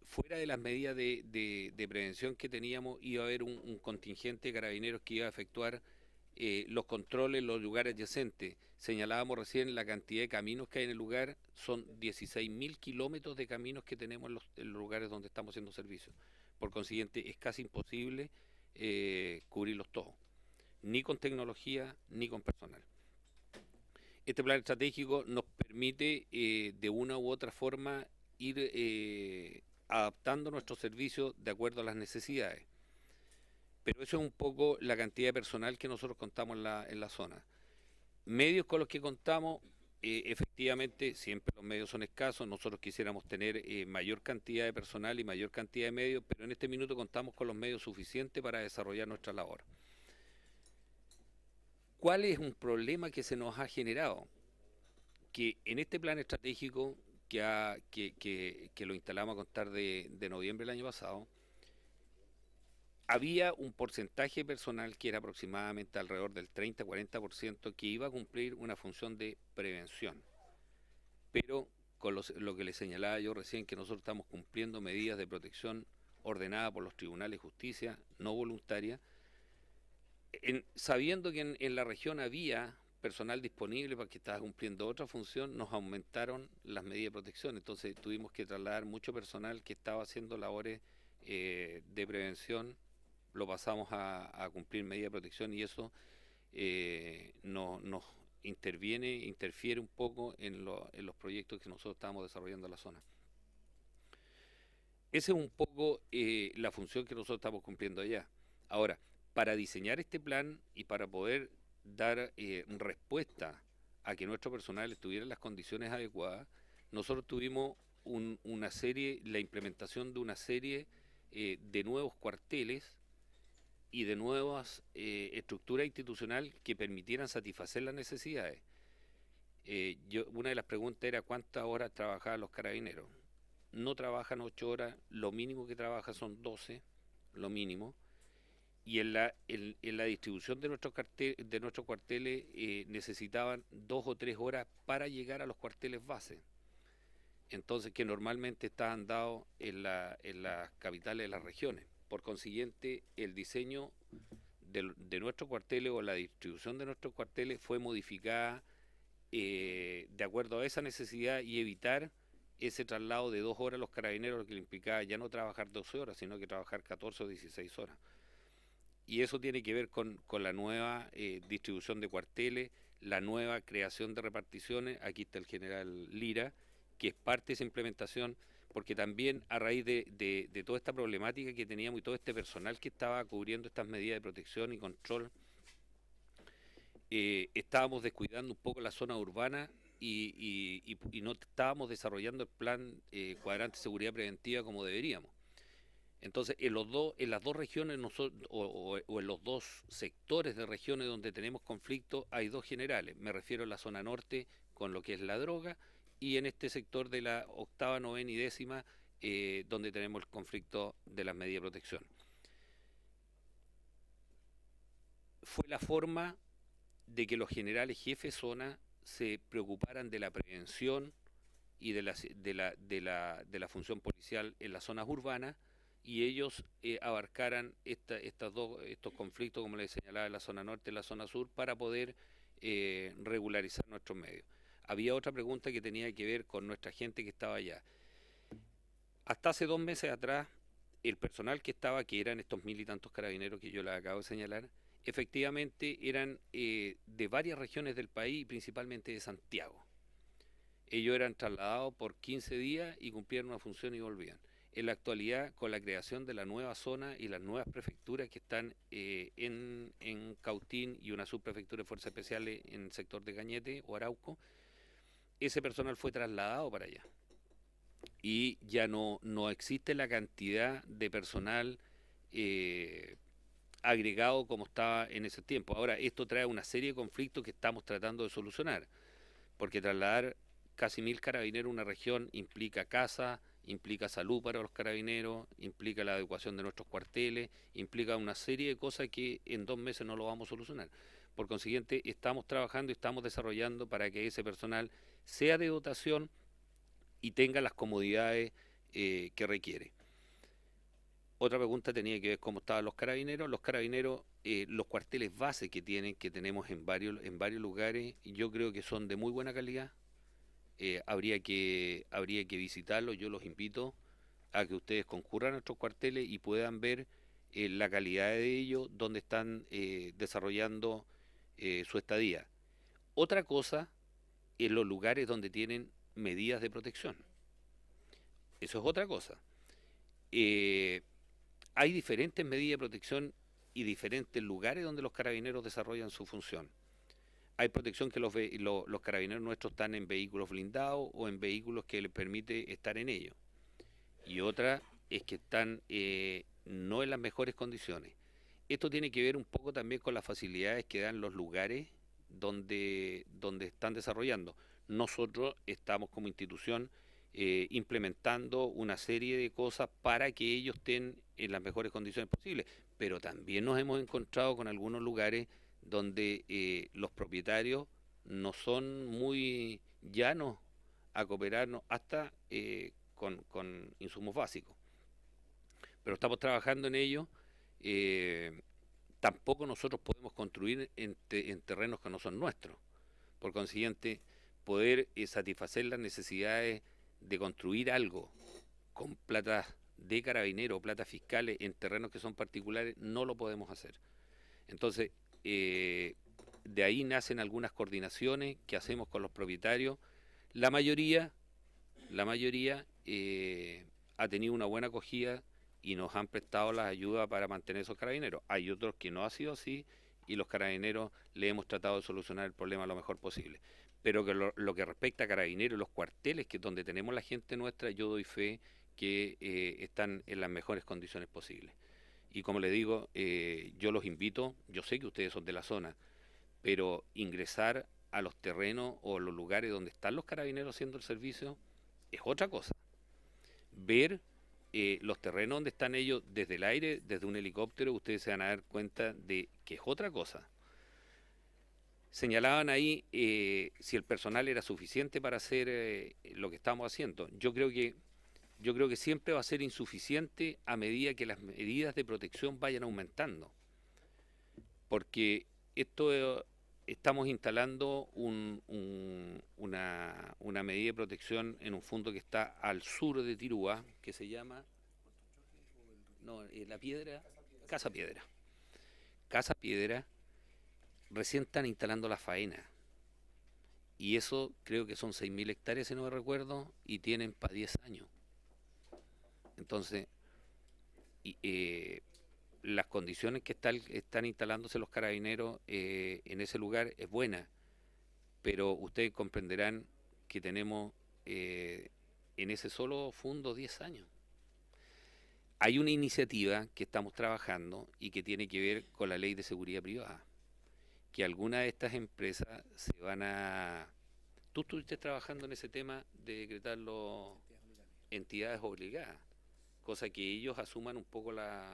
fuera de las medidas de prevención que teníamos iba a haber un contingente de carabineros que iba a efectuar los controles en los lugares adyacentes. Señalábamos recién la cantidad de caminos que hay en el lugar, son 16.000 kilómetros de caminos que tenemos en los lugares donde estamos haciendo servicio. Por consiguiente, es casi imposible cubrirlos todos, ni con tecnología, ni con personal. Este plan estratégico nos permite de una u otra forma ir adaptando nuestros servicios de acuerdo a las necesidades. Pero eso es un poco la cantidad de personal que nosotros contamos en la zona. Medios con los que contamos, efectivamente, siempre los medios son escasos. Nosotros quisiéramos tener mayor cantidad de personal y mayor cantidad de medios, pero en este minuto contamos con los medios suficientes para desarrollar nuestra labor. ¿Cuál es un problema que se nos ha generado? Que en este plan estratégico que lo instalamos a contar de noviembre del año pasado, había un porcentaje de personal que era aproximadamente alrededor del 30-40% que iba a cumplir una función de prevención. Pero con lo que les señalaba yo recién, que nosotros estamos cumpliendo medidas de protección ordenadas por los tribunales de justicia, no voluntarias, sabiendo que en la región había personal disponible para que estaba cumpliendo otra función, nos aumentaron las medidas de protección. Entonces tuvimos que trasladar mucho personal que estaba haciendo labores de prevención, lo pasamos a cumplir medidas de protección, y eso nos interfiere un poco en los proyectos que nosotros estamos desarrollando en la zona. Esa es un poco la función que nosotros estamos cumpliendo allá. Ahora, para diseñar este plan y para poder dar respuesta a que nuestro personal estuviera en las condiciones adecuadas, nosotros tuvimos la implementación de una serie de nuevos cuarteles y de nuevas estructuras institucionales que permitieran satisfacer las necesidades. Una de las preguntas era cuántas horas trabajaban los carabineros. No trabajan 8 horas, lo mínimo que trabajan son 12, lo mínimo. Y en la distribución de nuestros cuarteles necesitaban 2 o 3 horas para llegar a los cuarteles base. Entonces, que normalmente estaban dados en las capitales de las regiones. Por consiguiente, el diseño de nuestros cuarteles o la distribución de nuestros cuarteles fue modificada de acuerdo a esa necesidad y evitar ese traslado de 2 horas a los carabineros, lo que le implicaba ya no trabajar 12 horas, sino que trabajar 14 o 16 horas. Y eso tiene que ver con la nueva distribución de cuarteles, la nueva creación de reparticiones. Aquí está el general Lira, que es parte de esa implementación, porque también a raíz de toda esta problemática que teníamos y todo este personal que estaba cubriendo estas medidas de protección y control, estábamos descuidando un poco la zona urbana y no estábamos desarrollando el plan cuadrante de seguridad preventiva como deberíamos. Entonces, en las dos regiones o en los dos sectores de regiones donde tenemos conflicto hay dos generales. Me refiero a la zona norte con lo que es la droga y en este sector de la 8ª, 9ª y 10ª donde tenemos el conflicto de las medidas de protección. Fue la forma de que los generales jefes zona se preocuparan de la prevención y de la función policial en las zonas urbanas, y ellos abarcaran estos conflictos, como les señalaba, en la zona norte y la zona sur, para poder regularizar nuestros medios. Había otra pregunta que tenía que ver con nuestra gente que estaba allá. Hasta hace 2 meses atrás, el personal que estaba, que eran estos 1000 y tantos carabineros que yo les acabo de señalar, efectivamente eran de varias regiones del país, principalmente de Santiago. Ellos eran trasladados por 15 días y cumplían una función y volvían. en la actualidad con la creación de la nueva zona y las nuevas prefecturas que están en Cautín y una subprefectura de Fuerzas Especiales en el sector de Cañete o Arauco, ese personal fue trasladado para allá. Y ya no existe la cantidad de personal agregado como estaba en ese tiempo. Ahora, esto trae una serie de conflictos que estamos tratando de solucionar, porque trasladar casi 1000 carabineros a una región implica casa, implica salud para los carabineros, implica la adecuación de nuestros cuarteles, implica una serie de cosas que en 2 meses no lo vamos a solucionar. Por consiguiente, estamos trabajando y estamos desarrollando para que ese personal sea de dotación y tenga las comodidades que requiere. Otra pregunta tenía que ver cómo estaban los carabineros. Los carabineros, los cuarteles base que tenemos en varios lugares, yo creo que son de muy buena calidad. Habría que visitarlos. Yo los invito a que ustedes concurran a nuestros cuarteles y puedan ver la calidad de ellos, donde están desarrollando su estadía. Otra cosa es los lugares donde tienen medidas de protección. Eso es otra cosa. Hay diferentes medidas de protección y diferentes lugares donde los carabineros desarrollan su función. Hay protección que los carabineros nuestros están en vehículos blindados o en vehículos que les permite estar en ellos. Y otra es que están no en las mejores condiciones. Esto tiene que ver un poco también con las facilidades que dan los lugares donde están desarrollando. Nosotros estamos como institución implementando una serie de cosas para que ellos estén en las mejores condiciones posibles, pero también nos hemos encontrado con algunos lugares donde los propietarios no son muy llanos a cooperarnos hasta con insumos básicos. Pero estamos trabajando en ello. Tampoco nosotros podemos construir en terrenos que no son nuestros. Por consiguiente, poder satisfacer las necesidades de construir algo con plata de carabineros o plata fiscales en terrenos que son particulares, no lo podemos hacer. Entonces, de ahí nacen algunas coordinaciones que hacemos con los propietarios. La mayoría ha tenido una buena acogida y nos han prestado las ayudas para mantener esos carabineros. Hay otros que no ha sido así y los carabineros le hemos tratado de solucionar el problema lo mejor posible. Pero que lo que respecta a carabineros, los cuarteles, que es donde tenemos la gente nuestra, yo doy fe que están en las mejores condiciones posibles. Y como les digo, yo los invito, yo sé que ustedes son de la zona, pero ingresar a los terrenos o los lugares donde están los carabineros haciendo el servicio es otra cosa. Ver los terrenos donde están ellos desde el aire, desde un helicóptero, ustedes se van a dar cuenta de que es otra cosa. Señalaban ahí si el personal era suficiente para hacer lo que estamos haciendo. Yo creo que siempre va a ser insuficiente a medida que las medidas de protección vayan aumentando. Porque estamos instalando una medida de protección en un fondo que está al sur de Tirúa, que se llama La Piedra, Casa Piedra. Casa Piedra. Recién están instalando la faena. Y eso creo que son 6.000 hectáreas, si no me recuerdo, y tienen para 10 años. Entonces, las condiciones que están instalándose los carabineros en ese lugar es buena, pero ustedes comprenderán que tenemos en ese solo fondo 10 años. Hay una iniciativa que estamos trabajando y que tiene que ver con la ley de seguridad privada, que algunas de estas empresas se van a... Tú estuviste trabajando en ese tema de decretarlo entidades obligadas, cosa que ellos asuman un poco las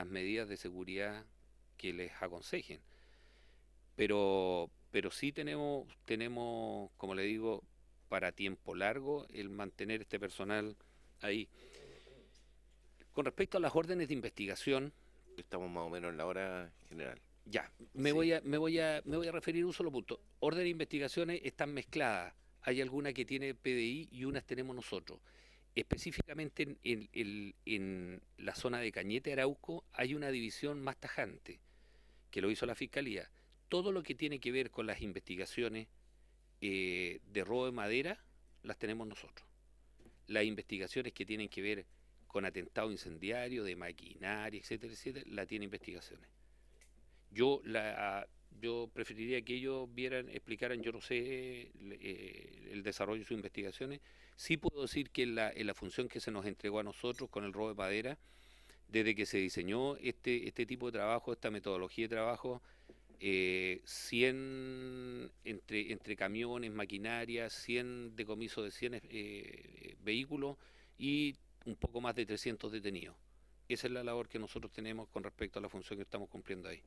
medidas de seguridad que les aconsejen. Pero sí tenemos, como le digo, para tiempo largo el mantener este personal ahí. Con respecto a las órdenes de investigación, estamos más o menos en la hora general. Ya, me voy a referir a un solo punto. Órdenes de investigaciones están mezcladas. Hay algunas que tiene PDI y unas tenemos nosotros. Específicamente en la zona de Cañete, Arauco, hay una división más tajante, que lo hizo la Fiscalía. Todo lo que tiene que ver con las investigaciones de robo de madera, las tenemos nosotros. las investigaciones que tienen que ver con atentado incendiario, de maquinaria, etcétera, etcétera, la tiene investigaciones. Yo preferiría que ellos explicaran, yo no sé, el desarrollo de sus investigaciones. Sí puedo decir que en la función que se nos entregó a nosotros con el robo de madera, desde que se diseñó este tipo de trabajo, esta metodología de trabajo, 100 entre camiones, maquinarias, 100 decomiso de 100 vehículos y un poco más de 300 detenidos. Esa es la labor que nosotros tenemos con respecto a la función que estamos cumpliendo ahí.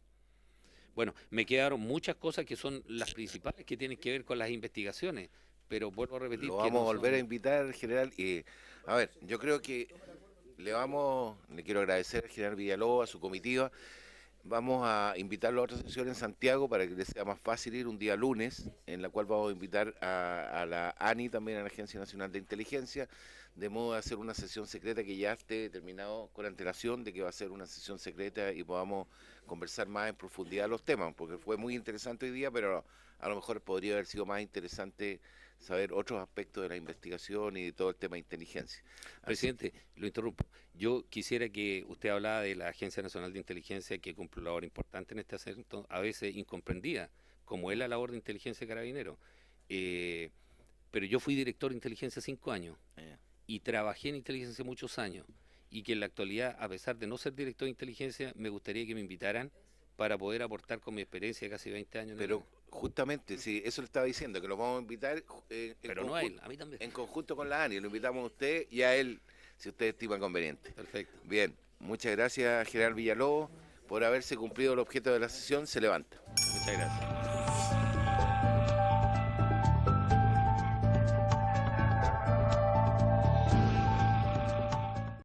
Bueno, me quedaron muchas cosas que son las principales que tienen que ver con las investigaciones, pero vuelvo a repetir. Lo vamos a volver a invitar, general. A ver, yo creo que le quiero agradecer al general Villalobos, a su comitiva. Vamos a invitarlo a otra sesión en Santiago para que les sea más fácil ir un día lunes, en la cual vamos a invitar a la ANI, también a la Agencia Nacional de Inteligencia, de modo de hacer una sesión secreta que ya esté determinado con antelación de que va a ser una sesión secreta y podamos conversar más en profundidad los temas, porque fue muy interesante hoy día, pero a lo mejor podría haber sido más interesante saber otros aspectos de la investigación y de todo el tema de inteligencia. Presidente, lo interrumpo. Yo quisiera que usted hablaba de la Agencia Nacional de Inteligencia, que cumple una labor importante en este asunto, a veces incomprendida, como es la labor de inteligencia de Carabineros. Pero yo fui director de inteligencia 5 años y trabajé en inteligencia muchos años, y que en la actualidad, a pesar de no ser director de inteligencia, me gustaría que me invitaran para poder aportar con mi experiencia de casi 20 años. Pero justamente, sí, eso le estaba diciendo, que lo vamos a invitar pero no a él, a mí también. En conjunto con la ANI, lo invitamos a usted y a él, si usted estima conveniente. Perfecto. Bien, muchas gracias, general Villalobos, por haberse cumplido el objeto de la sesión. Se levanta. Muchas gracias.